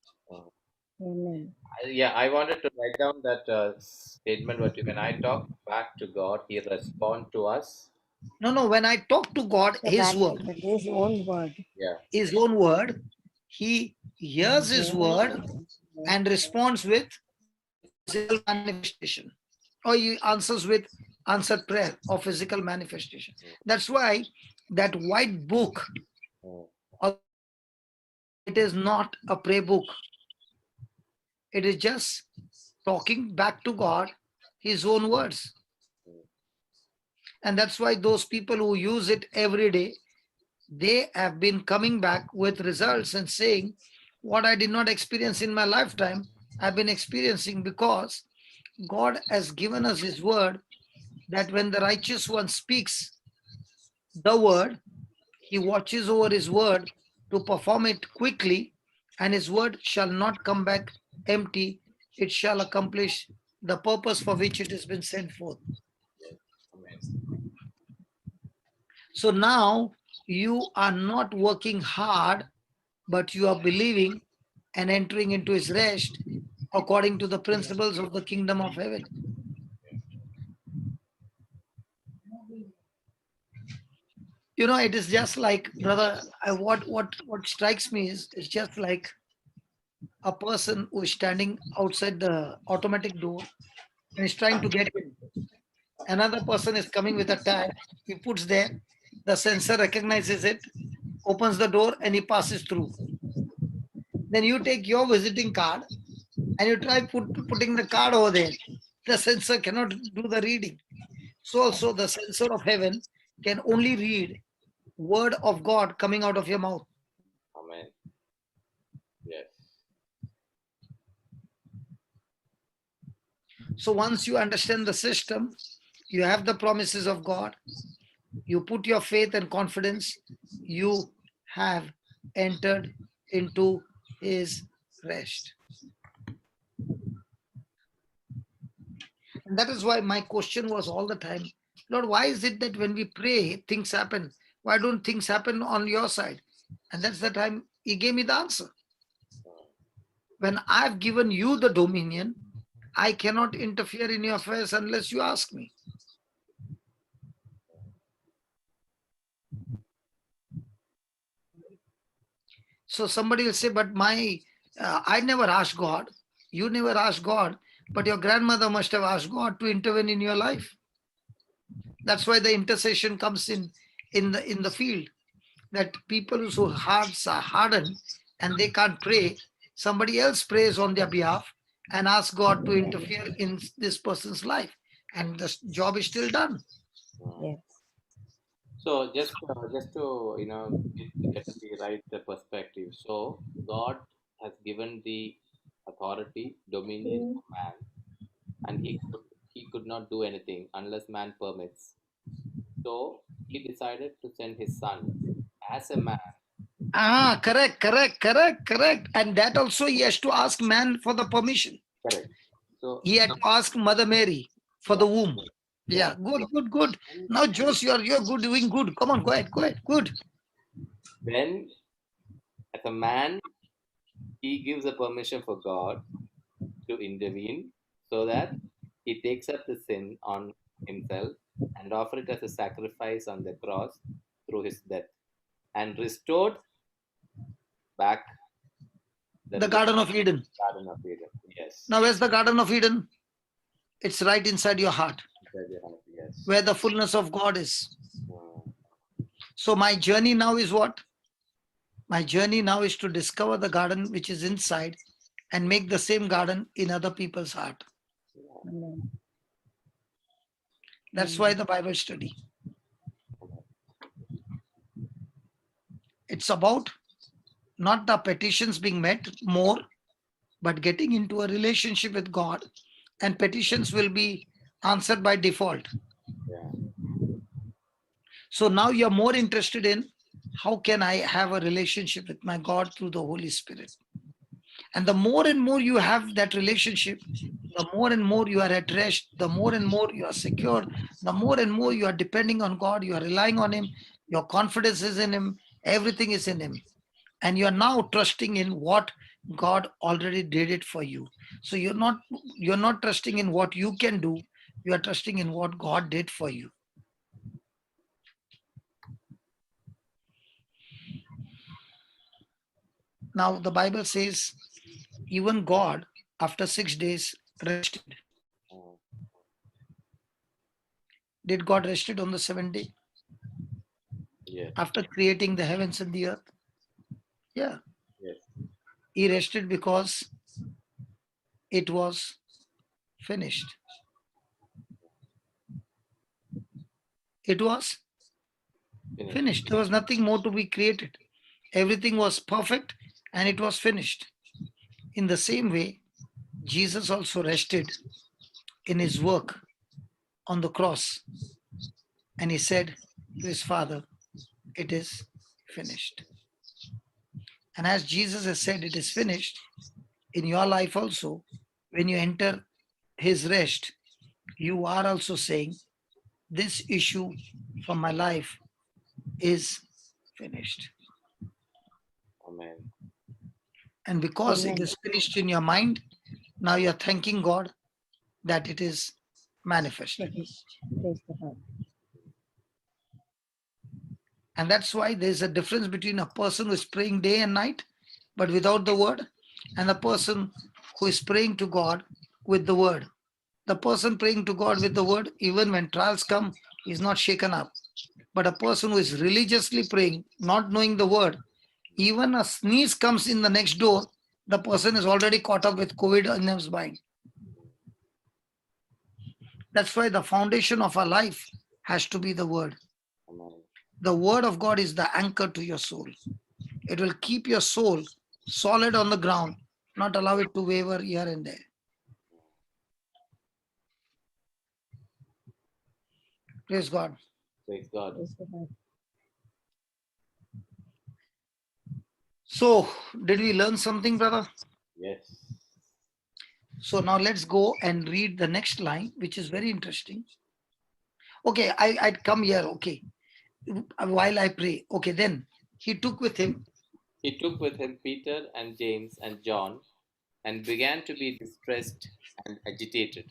Amen. Yeah, I wanted to write down that statement. When I talk back to God, He respond to us. No, when I talk to God, So his back word, to his own word. Yeah. his own word, he hears his word and responds with physical manifestation, or he answers with answered prayer or physical manifestation. That's why that white book, it is not a prayer book. It is just talking back to God, his own words. And that's why those people who use it every day, they have been coming back with results and saying, what I did not experience in my lifetime, I've been experiencing, because God has given us his word that when the righteous one speaks the word, he watches over his word to perform it quickly, and his word shall not come back empty. It shall accomplish the purpose for which it has been sent forth. So now you are not working hard, but you are believing and entering into his rest according to the principles of the kingdom of heaven. You know, it is just like, brother, what strikes me is it's just like a person who is standing outside the automatic door and is trying to get in. Another person is coming with a tag. He puts there, the sensor recognizes it, opens the door, and he passes through. Then you take your visiting card and you try putting the card over there. The sensor cannot do the reading. So also the sensor of heaven can only read word of God coming out of your mouth. Amen. Yes. So once you understand the system, you have the promises of God, you put your faith and confidence, you have entered into his rest. And that is why my question was all the time, Lord, why is it that when we pray, things happen? Why don't things happen on your side? And that's the time he gave me the answer. When I've given you the dominion, I cannot interfere in your affairs unless you ask me. So somebody will say, but I never asked God. You never asked God, but your grandmother must have asked God to intervene in your life. That's why the intercession comes in the field. That people whose hearts are hardened and they can't pray, somebody else prays on their behalf and asks God to interfere in this person's life, and the job is still done. Yes. So just to get the right perspective. So God has given the authority, dominion to man, and he could not do anything unless man permits. So he decided to send his son as a man. Correct. And that also he has to ask man for the permission. Correct. So He had to ask Mother Mary for yeah, the womb. yeah. Yeah, good. Now, Jose, you're good, doing good. Come on, go ahead. Good. When as a man he gives a permission for God to intervene so that he takes up the sin on himself and offer it as a sacrifice on the cross through his death and restored back the The Garden of Eden. Garden of Eden. Yes. Now, where's the Garden of Eden? It's right inside your heart, Yes. where the fullness of God is. Mm. So my journey now is what? My journey now is to discover the garden which is inside and make the same garden in other people's heart. Amen. That's why the Bible study. It's about not the petitions being met more, but getting into a relationship with God, and petitions will be answered by default. Yeah. So now you're more interested in how can I have a relationship with my God through the Holy Spirit. And the more and more you have that relationship, the more and more you are at rest, the more and more you are secure, the more and more you are depending on God, you are relying on him, your confidence is in him, everything is in him. And you are now trusting in what God already did it for you. So you're not trusting in what you can do, you are trusting in what God did for you. Now the Bible says even God after 6 days rested. Mm. Did God rested on the seventh day Yes. after creating the heavens and the earth? Yeah, Yes. he rested because it was finished. It was Finished. finished. There was nothing more to be created. Everything was perfect and it was finished. In the same way, Jesus also rested in his work on the cross and he said to his Father, it is finished. And as Jesus has said, it is finished, in your life also, when you enter his rest, you are also saying, this issue from my life is finished. Amen. And because it Amen. is finished in your mind, now you're thanking God that it is manifested. Finished. Praise the Lord. And that's why there's a difference between a person who is praying day and night, but without the word, and a person who is praying to God with the word. The person praying to God with the word, even when trials come, is not shaken up. But a person who is religiously praying, not knowing the word, even a sneeze comes in the next door, the person is already caught up with COVID in his mind. That's why the foundation of our life has to be the word. Amen. The word of God is the anchor to your soul. It will keep your soul solid on the ground, not allow it to waver here and there. Praise God. Praise God. Praise the Lord. So, did we learn something, brother? Yes. So now let's go and read the next line, which is very interesting. Okay, I'd come here. Okay, while I pray. Okay, then he took with him. He took with him Peter and James and John and began to be distressed and agitated.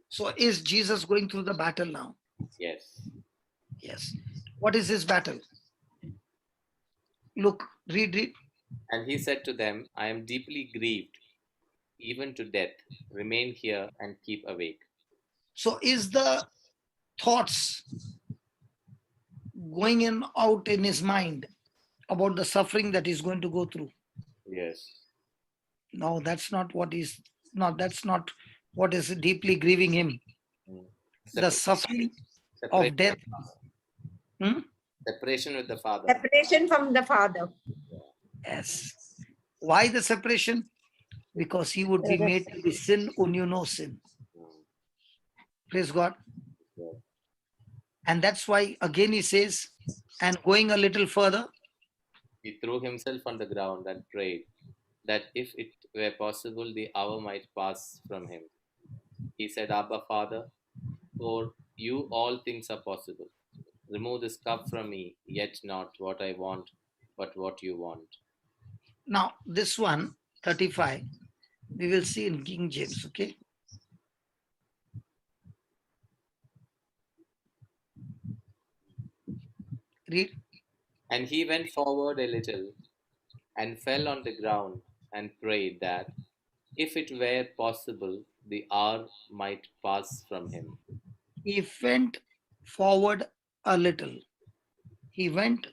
So is Jesus going through the battle now? Yes. Yes. What is his battle? Look, read. And he said to them, I am deeply grieved, even to death. Remain here and keep awake. So is the thoughts going in out in his mind about the suffering that he's going to go through? Yes. No, that's not what is. No, that's not what is deeply grieving him. Mm. The Separ- suffering separation, of death. Hmm? separation with the Father. Separation from the Father. Yes. Why the separation? Because he would be made to be sin who knew no sin. Mm. Praise God. Yes. And that's why again he says, and going a little further, He threw himself on the ground and prayed that if it were possible, the hour might pass from him. He said, Abba, Father, for you all things are possible. Remove this cup from me, yet not what I want, but what you want. now this one, 35, we will see in King James, okay? Read. And he went forward a little and fell on the ground and prayed that, if it were possible, the hour might pass from him. He went forward a little. He went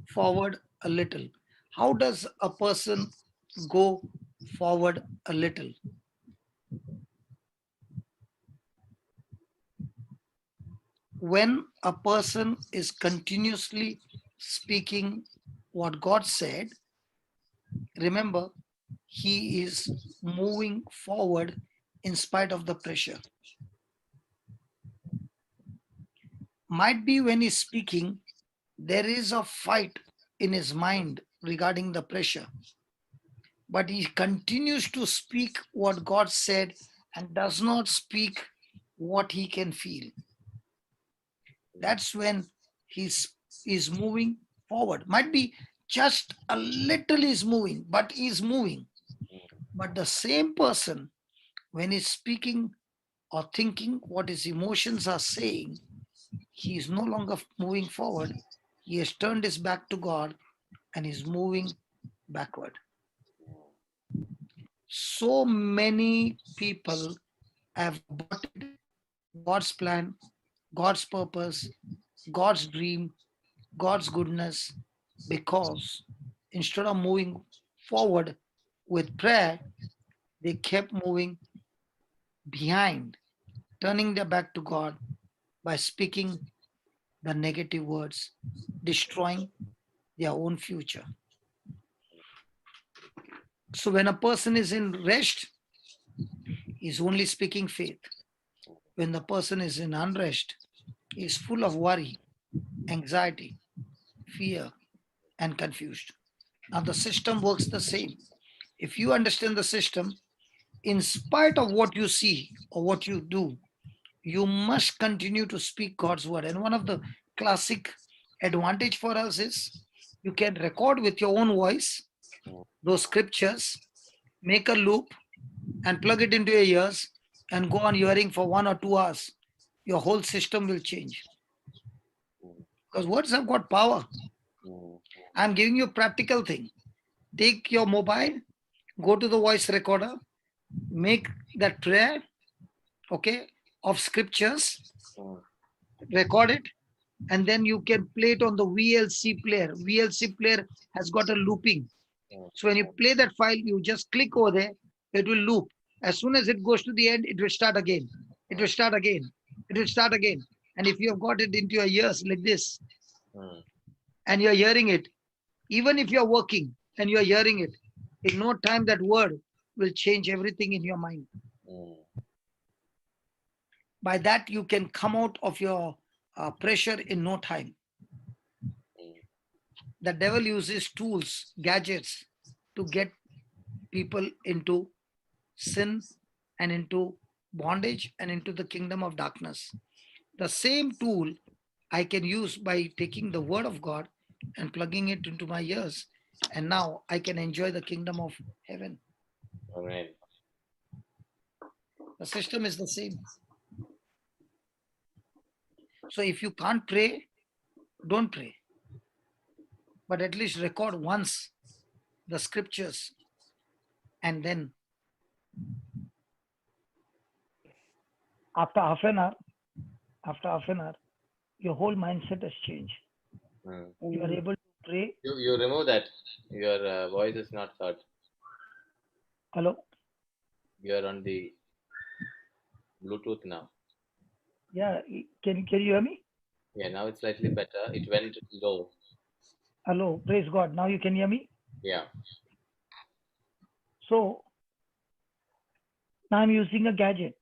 forward a little. How does a person go forward a little? When a person is continuously speaking what God said, remember, he is moving forward in spite of the pressure. Might be when he's speaking, there is a fight in his mind regarding the pressure, but he continues to speak what God said and does not speak what he can feel. That's when he's moving forward. Might be just a little is moving, but he's moving. But the same person, when he's speaking or thinking what his emotions are saying, he is no longer moving forward. He has turned his back to God and is moving backward. So many people I have aborted God's plan, God's purpose, God's dream, God's goodness, because instead of moving forward with prayer, they kept moving behind, turning their back to God by speaking the negative words, destroying their own future. So when a person is in rest, he's only speaking faith. When the person is in unrest, he's full of worry, anxiety, fear, and confused. Now the system works the same. If you understand the system, in spite of what you see or what you do, you must continue to speak God's word. And one of the classic advantage for us is you can record with your own voice those scriptures, make a loop and plug it into your ears and go on hearing for 1 or 2 hours. Your whole system will change. Because words have got power. I'm giving you a practical thing. Take your mobile, go to the voice recorder, make that prayer, okay, of scriptures, record it, and then you can play it on the VLC player. VLC player has got a looping. So when you play that file, you just click over there, it will loop. As soon as it goes to the end, it will start again. It will start again. It will start again. And if you have got it into your ears like this, and you're hearing it, even if you're working and you're hearing it, in no time that word will change everything in your mind. By that, you can come out of your pressure in no time. The devil uses tools, gadgets to get people into sin and into bondage and into the kingdom of darkness. The same tool I can use by taking the word of God and plugging it into my ears. And now I can enjoy the kingdom of heaven. Amen. The system is the same. So if you can't pray, don't pray. But at least record once the scriptures, and then after half an hour, your whole mindset has changed. You are able to pray. You remove that. Your voice is not heard. Hello? You are on the Bluetooth now. Yeah, can you hear me? Yeah, now it's slightly better. It went low. Hello, praise God. Now you can hear me? Yeah. So now I'm using a gadget.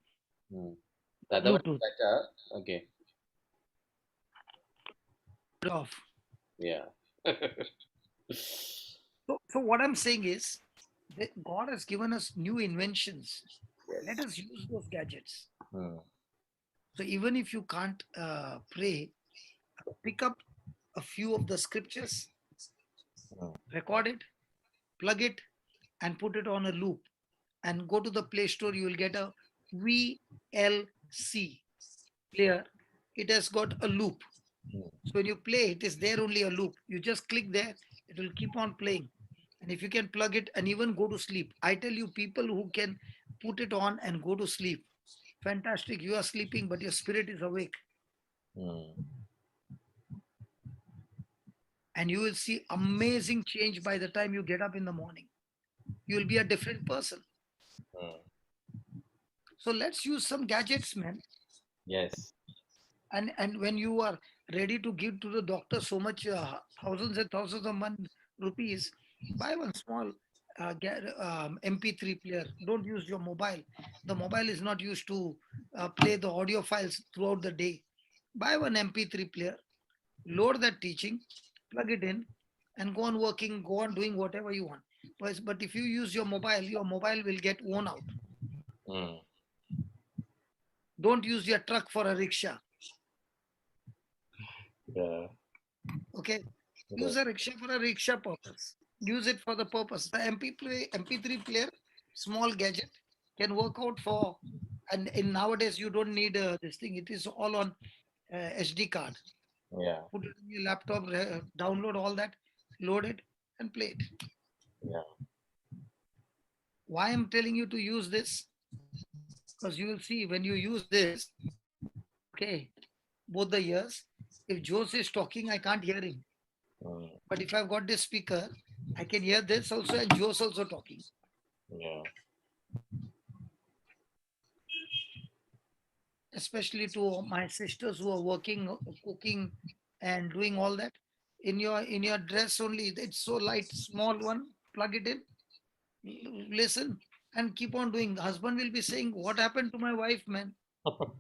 The other one is Bluetooth. better. Okay. Off. Yeah. So what I'm saying is that God has given us new inventions. Let us use those gadgets. So even if you can't pray, pick up a few of the scriptures, record it, plug it, and put it on a loop. And go to the Play Store, you will get a VLC player. It has got a loop. So when you play, it is there only a loop. You just click there, it will keep on playing. And if you can plug it and even go to sleep, I tell you, people who can put it on and go to sleep, fantastic. You are sleeping, but your spirit is awake. And you will see amazing change by the time you get up in the morning. You will be a different person. So let's use some gadgets, man. Yes. And when you are ready to give to the doctor so much, thousands and thousands of rupees, buy one small MP3 player. Don't use your mobile. The mobile is not used to play the audio files throughout the day. Buy one MP3 player, load that teaching, plug it in, and go on working, go on doing whatever you want. But if you use your mobile will get worn out. Don't use your truck for a rickshaw. Yeah. Okay. Use a rickshaw for a rickshaw purpose. Use it for the purpose. The MP3 player, small gadget, can work out for, and in nowadays you don't need this thing. It is all on SD card. Yeah. Put it in your laptop, download all that, load it, and play it. Yeah. Why I'm telling you to use this? Because you will see when you use this, okay, both the ears, if Jose is talking, I can't hear him. Mm, But if I've got this speaker, I can hear this also and Jose also talking. yeah. Especially to my sisters who are working, cooking, and doing all that. In your dress only, it's so light, small one. Plug it in, listen, and keep on doing. The husband will be saying, "What happened to my wife, man?"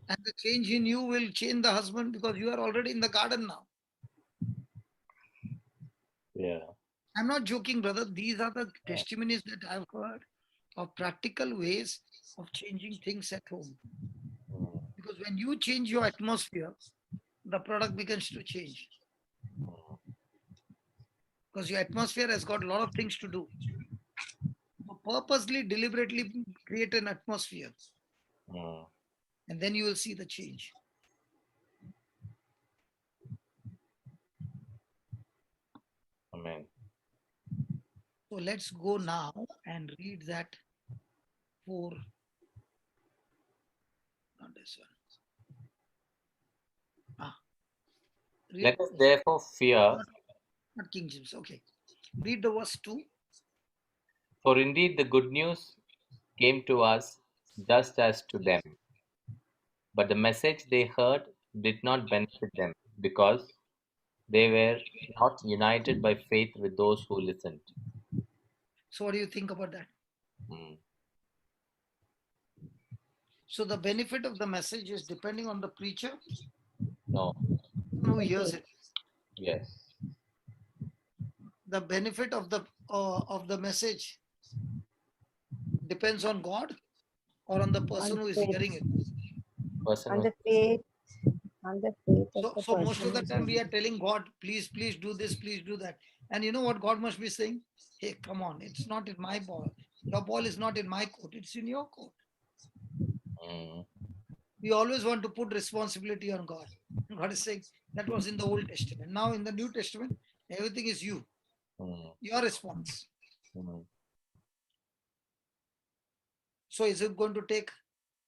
And the change in you will change the husband because you are already in the garden now. Yeah. I'm not joking, brother. These are the testimonies that I've heard of practical ways of changing things at home. Mm, Because when you change your atmosphere, the product begins to change. Because your atmosphere has got a lot of things to do. So purposely, deliberately create an atmosphere, mm, and then you will see the change. amen. So let's go now and read that for, not this one. Ah, read, Let us therefore fear, not, not King James. Okay. Read the verse 2. for indeed the good news came to us just as to them. But the message they heard did not benefit them because they were not united by faith with those who listened. So what do you think about that? Mm, So the benefit of the message is depending on the preacher no, who hears it. yes. The benefit of the message depends on God or on the person On who is faith, hearing it. Person on who, the faith, on the faith of the So most person of the who's time we are hearing. telling God, please do this, please do that. And you know what God must be saying? Hey, come on, it's not in my ball. Your ball is not in my court, it's in your court. mm, We always want to put responsibility on God. God is saying that was in the Old Testament. Now in the New Testament, everything is you, mm, your response. mm, So is it going to take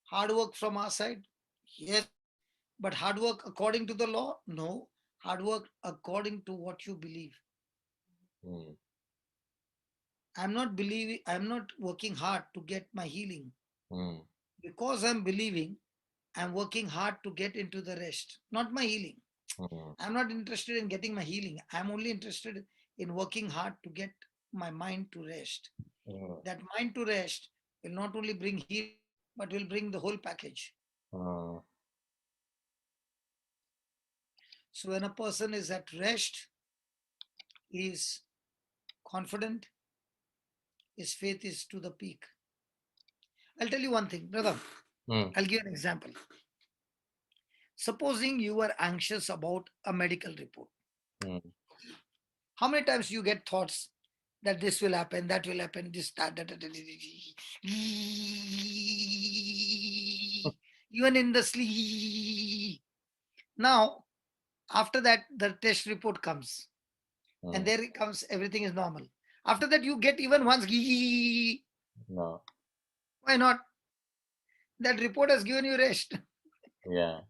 hard work from our side? Yes. But hard work according to the law? No. Hard work according to what you believe. mm, I'm not working hard to get my healing. mm, Because I'm believing, I'm working hard to get into the rest, not my healing. mm, I'm not interested in getting my healing. I'm only interested in working hard to get my mind to rest. mm, That mind to rest will not only bring healing, but will bring the whole package. mm, So when a person is at rest, he is confident, his faith is to the peak. I'll tell you one thing, brother. mm, I'll give you an example. Supposing you were anxious about a medical report. mm, How many times you get thoughts that this will happen, that will happen, this, that. Even in the sleep. Now, after that, the test report comes, and mm, there it comes, everything is normal. After that, you get even once. no, Why not? That report has given you rest. yeah.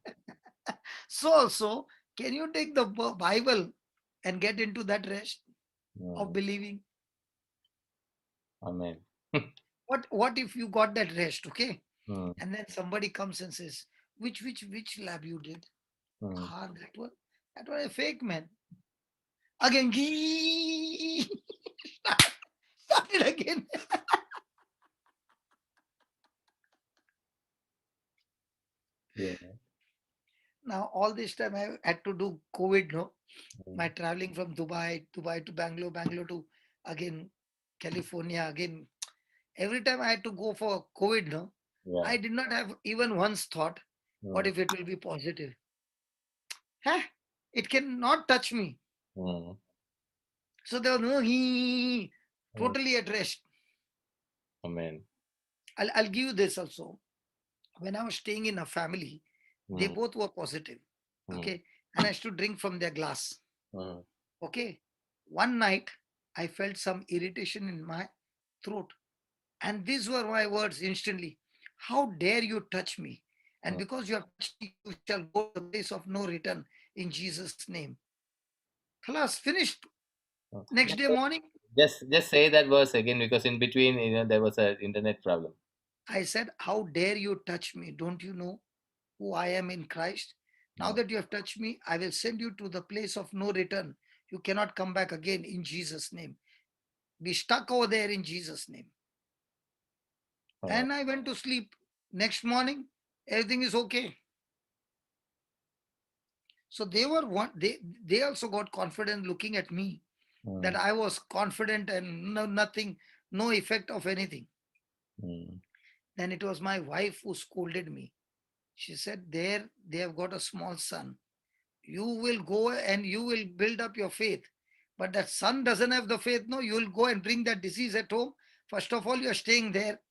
So also, can you take the Bible and get into that rest of Mm, believing? amen. What if you got that rest, okay? Mm, And then somebody comes and says, which lab you did? mm, Ah, that was a fake, man. Again, started again. yeah. Now all this time I had to do COVID, no? Mm, My traveling from Dubai to Bangalore, Bangalore to again California, again. Every time I had to go for COVID, no? yeah. I did not have even once thought, what Mm, if it will be positive? Huh? It cannot touch me. mm, So there was no mm, totally at rest. amen. I'll give you this also. When I was staying in a family, they Mm, both were positive. mm, Okay. And I used to drink from their glass. mm, Okay. One night, I felt some irritation in my throat. And these were my words instantly. how dare you touch me? And Mm. because you have touched me, you shall go to the place of no return in Jesus' name. Khalas, finished. Mm. Next day morning, Just say that verse again, because in between, there was an internet problem. I said, how dare you touch me? Don't you know who I am in Christ? Now No. that you have touched me, I will send you to the place of no return. You cannot come back again in Jesus' name. Be stuck over there in Jesus' name. Oh. And I went to sleep. Next morning, everything is okay. So they were one. They also got confident looking at me that Mm. I was confident and nothing, no effect of anything. Mm. Then it was my wife who scolded me. She said, "There they have got a small son. You will go and you will build up your faith, but that son doesn't have the faith. No, you will go and bring that disease at home. First of all, you are staying there.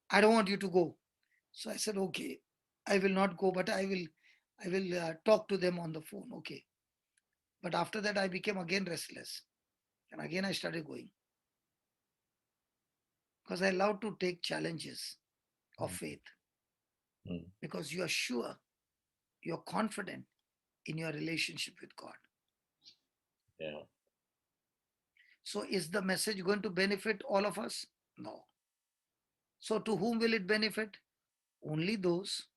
I don't want you to go." So I said, "Okay, I will not go, but I will talk to them on the phone." Okay. But after that, I became again restless. And again, I started going because I love to take challenges of Mm. faith Mm. because you are sure, you're confident in your relationship with God. Yeah. So, is the message going to benefit all of us? No. So, to whom will it benefit? Only those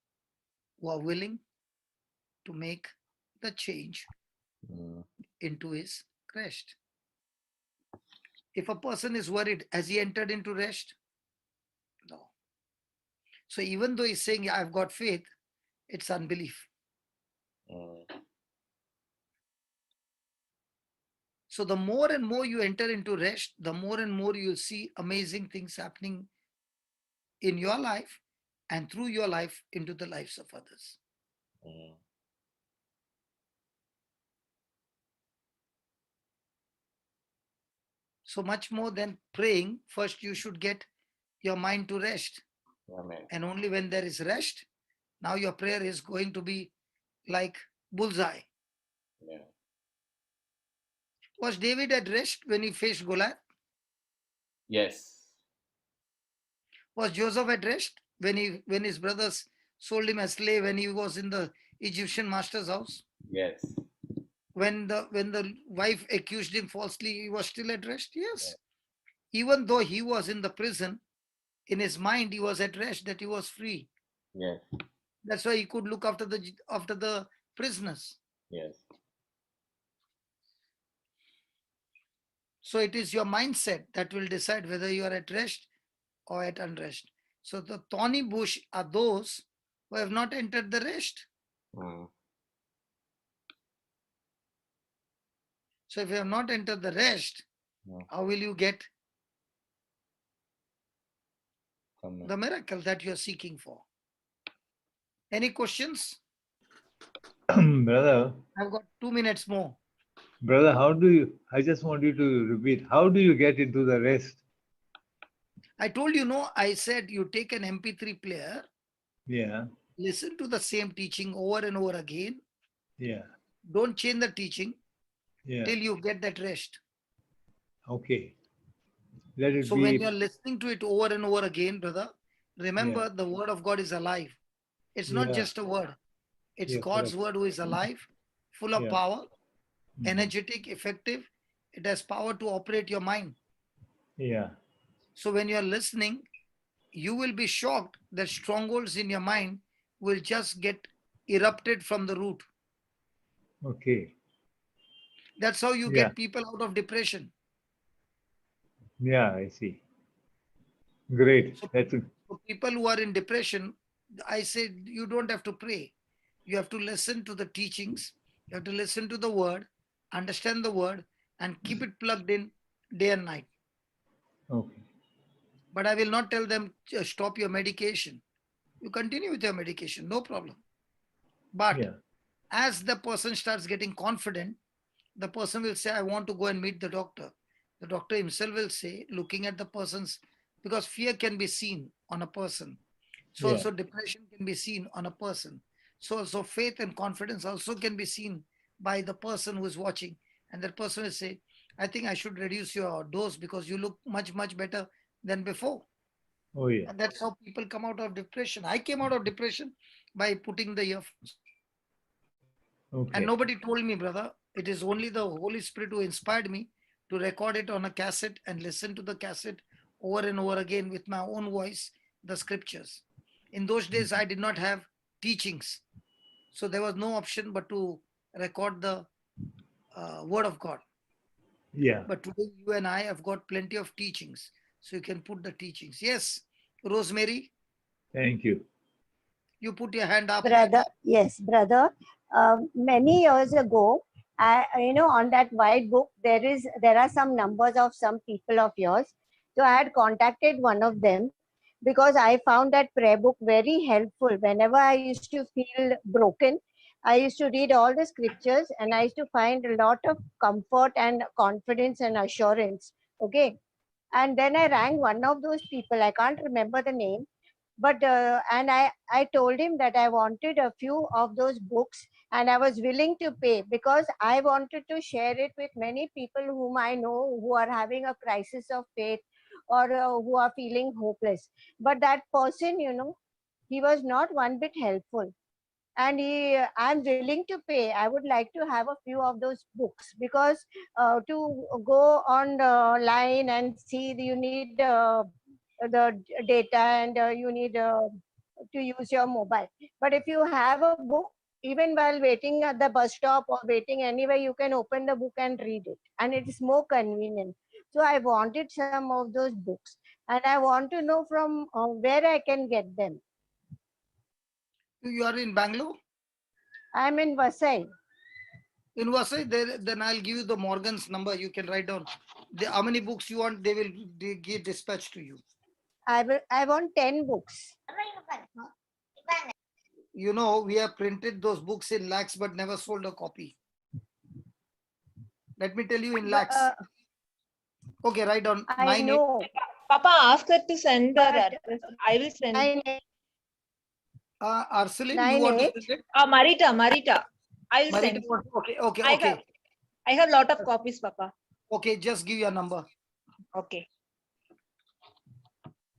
who are willing to make the change Mm. into his rest. If a person is worried, has he entered into rest? No. So, even though he's saying, I've got faith, it's unbelief. Mm. So the more and more you enter into rest, the more and more you'll see amazing things happening in your life and through your life into the lives of others. Mm. So much more than praying, first you should get your mind to rest. Amen. And only when there is rest, now your prayer is going to be like bullseye. Yeah. Was David at rest when he faced Goliath? Yes. Was Joseph at rest when his brothers sold him as slave when he was in the Egyptian master's house? Yes. When the wife accused him falsely, he was still at rest? Yeah. Yes. Even though he was in the prison, in his mind he was at rest, that he was free. Yes. That's why he could look after the prisoners. Yes. So it is your mindset that will decide whether you are at rest or at unrest. So the thorny bush are those who have not entered the rest. Mm. So if you have not entered the rest, No. how will you get Come on. the miracle that you are seeking for? Any questions? Brother, I've got 2 minutes more. brother, how do you, I just want you to repeat, how do you get into the rest? I told you, no, I said you take an MP3 player, Yeah, listen to the same teaching over and over again. yeah, Don't change the teaching yeah. till you get that rest. Okay. Let it So when be, you're listening to it over and over again, brother, remember yeah, the word of God is alive. It's not yeah, just a word. It's yeah, God's correct. word who is alive, full of Yeah. power, Mhm. energetic, effective. It has power to operate your mind. Yeah, So when you're listening, you will be shocked that strongholds in your mind will just get erupted from the root. okay. That's how you Yeah, get people out of depression. yeah, I see. Great. So, That's, so people who are in depression, I say you don't have to pray. You have to listen to the teachings. You have to listen to the word, understand the word, and keep it plugged in day and night. okay. But I will not tell them stop your medication. You continue with your medication, no problem. But Yeah, as the person starts getting confident, the person will say, I want to go and meet the doctor. The doctor himself will say, looking at the person's, because fear can be seen on a person. So yeah, also depression can be seen on a person. So also faith and confidence also can be seen by the person who is watching. And that person will say, I think I should reduce your dose because you look much, much better than before. Oh, yeah. And that's how people come out of depression. I came out of depression by putting the earphones. Okay. And nobody told me, brother. It is only the Holy Spirit who inspired me to record it on a cassette and listen to the cassette over and over again with my own voice, the scriptures. In those days, I did not have teachings. So there was no option but to record the word of God. Yeah. But today, you and I have got plenty of teachings. So you can put the teachings. Yes, Rosemary, Thank you. you put your hand up. Brother, yes, brother. Many years ago, on that white book, there are some numbers of some people of yours. So I had contacted one of them because I found that prayer book very helpful. Whenever I used to feel broken, I used to read all the scriptures and I used to find a lot of comfort and confidence and assurance. Okay. And then I rang one of those people, I can't remember the name, but and I told him that I wanted a few of those books and I was willing to pay because I wanted to share it with many people whom I know who are having a crisis of faith or who are feeling hopeless. But that person, he was not one bit helpful. And I'm willing to pay. I would like to have a few of those books because to go on the line and see, you need the data and you need to use your mobile. But if you have a book, even while waiting at the bus stop or waiting anywhere, you can open the book and read it, and it is more convenient. So I wanted some of those books, and I want to know from where I can get them. You are in Bangalore? I'm in Vasai. In Vasai, then I'll give you the Morgan's number. You can write down how many books you want. They give dispatch to you. I want 10 books. You know, we have printed those books in lakhs but never sold a copy. Let me tell you in lakhs. Okay, write down I know. Papa, ask her to send the But address. I will send. 9, Arceline, you want to 9, 8. send it? Marita. I will Marita, send. okay. I have lot of copies, Papa. Okay, just give your number. Okay.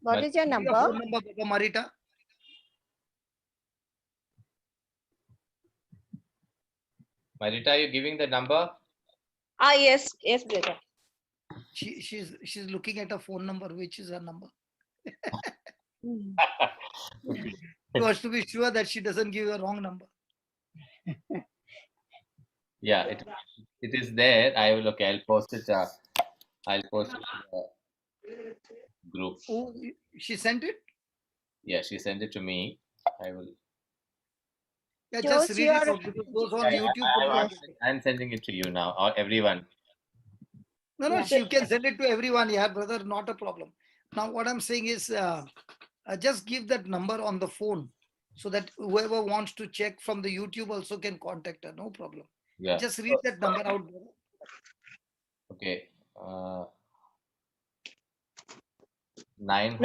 What is your Give your number? phone number, Papa Marita. Marita, you giving the number? Yes, brother. She's looking at a phone number, which is her number. She wants to be sure that she doesn't give a wrong number. Yeah, it is there. I'll post it. I'll post it in the group. Oh, she sent it? Yeah, she sent it to me. I will. Yeah, Josh, just read it out because those on YouTube. I'm sending it to you now, or everyone. No, Yeah. you can send it to everyone. Yeah, brother, not a problem. Now, what I'm saying is just give that number on the phone so that whoever wants to check from the YouTube also can contact her. No problem. Yeah. Just read that number out. Brother. Okay. 900.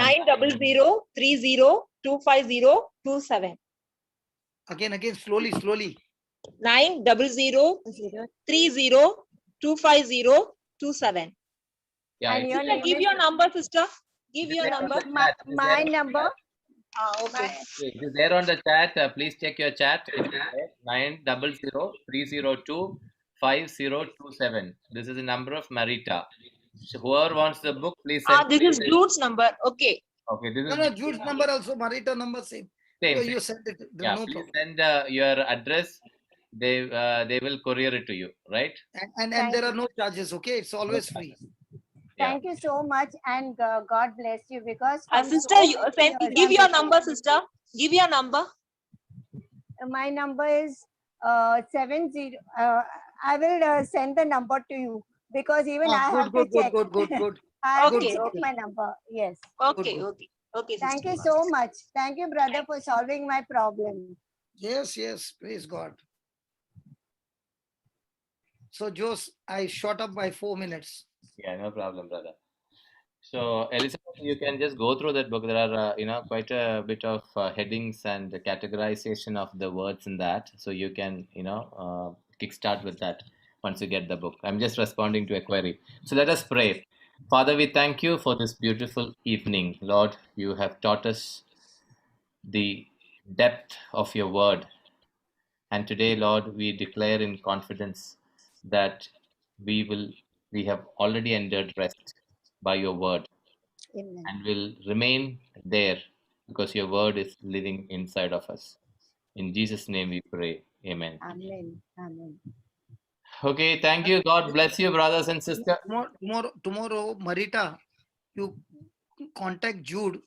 900-30-250-27. Again, slowly. 900-30-250-27. Yeah, And it your is name Give is your number, sister. Give your there on number. the chat. It is there my on the number. chat. Okay. It is there on the chat. Please check your chat. It is there. 900-302-5027. This is the number of Marita. So whoever wants the book, please send. This is Jude's number. Okay. Okay, this is No, Jude's number also, Marita number same. same. You send it. Yeah, No please problem. send your address. They will courier it to you, right? And there are no charges. Okay, it's always free. Yeah. Thank you so much, and God bless you, because Sister, give your number, sister. Give your number. my number is 70. I will send the number to you because even I have to check. Good. I have to Okay, check my number. Yes. Okay. Thank Sister. you so much. Thank you, brother, for solving my problem. Yes, praise God. So, Jose, I shot up by 4 minutes. Yeah, no problem, brother. So, Elizabeth, you can just go through that book. There are, quite a bit of headings and categorization of the words in that. So you can, kickstart with that once you get the book. I'm just responding to a query. So let us pray. Father, we thank you for this beautiful evening. Lord, you have taught us the depth of your word. And today, Lord, we declare in confidence that we have already entered rest by your word Amen. and will remain there because your word is living inside of us. In Jesus' name we pray. Amen. Amen. Amen. Okay, thank you. God bless you, brothers and sisters. Tomorrow, Marita, you contact Jude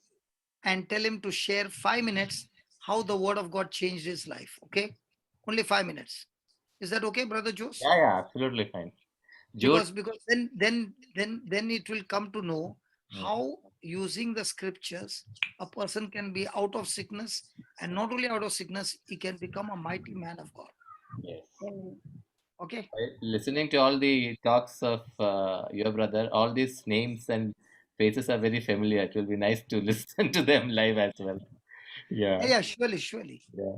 and tell him to share 5 minutes how the word of God changed his life. Okay, only 5 minutes. Is that okay, Brother Jose? Yeah, absolutely fine. Jude. Because then it will come to know how using the scriptures a person can be out of sickness, and not only out of sickness, he can become a mighty man of God. Yes. Amen. Okay. Listening to all the talks of your brother, all these names and faces are very familiar. It will be nice to listen to them live as well. Yeah. Yeah, surely. Yeah.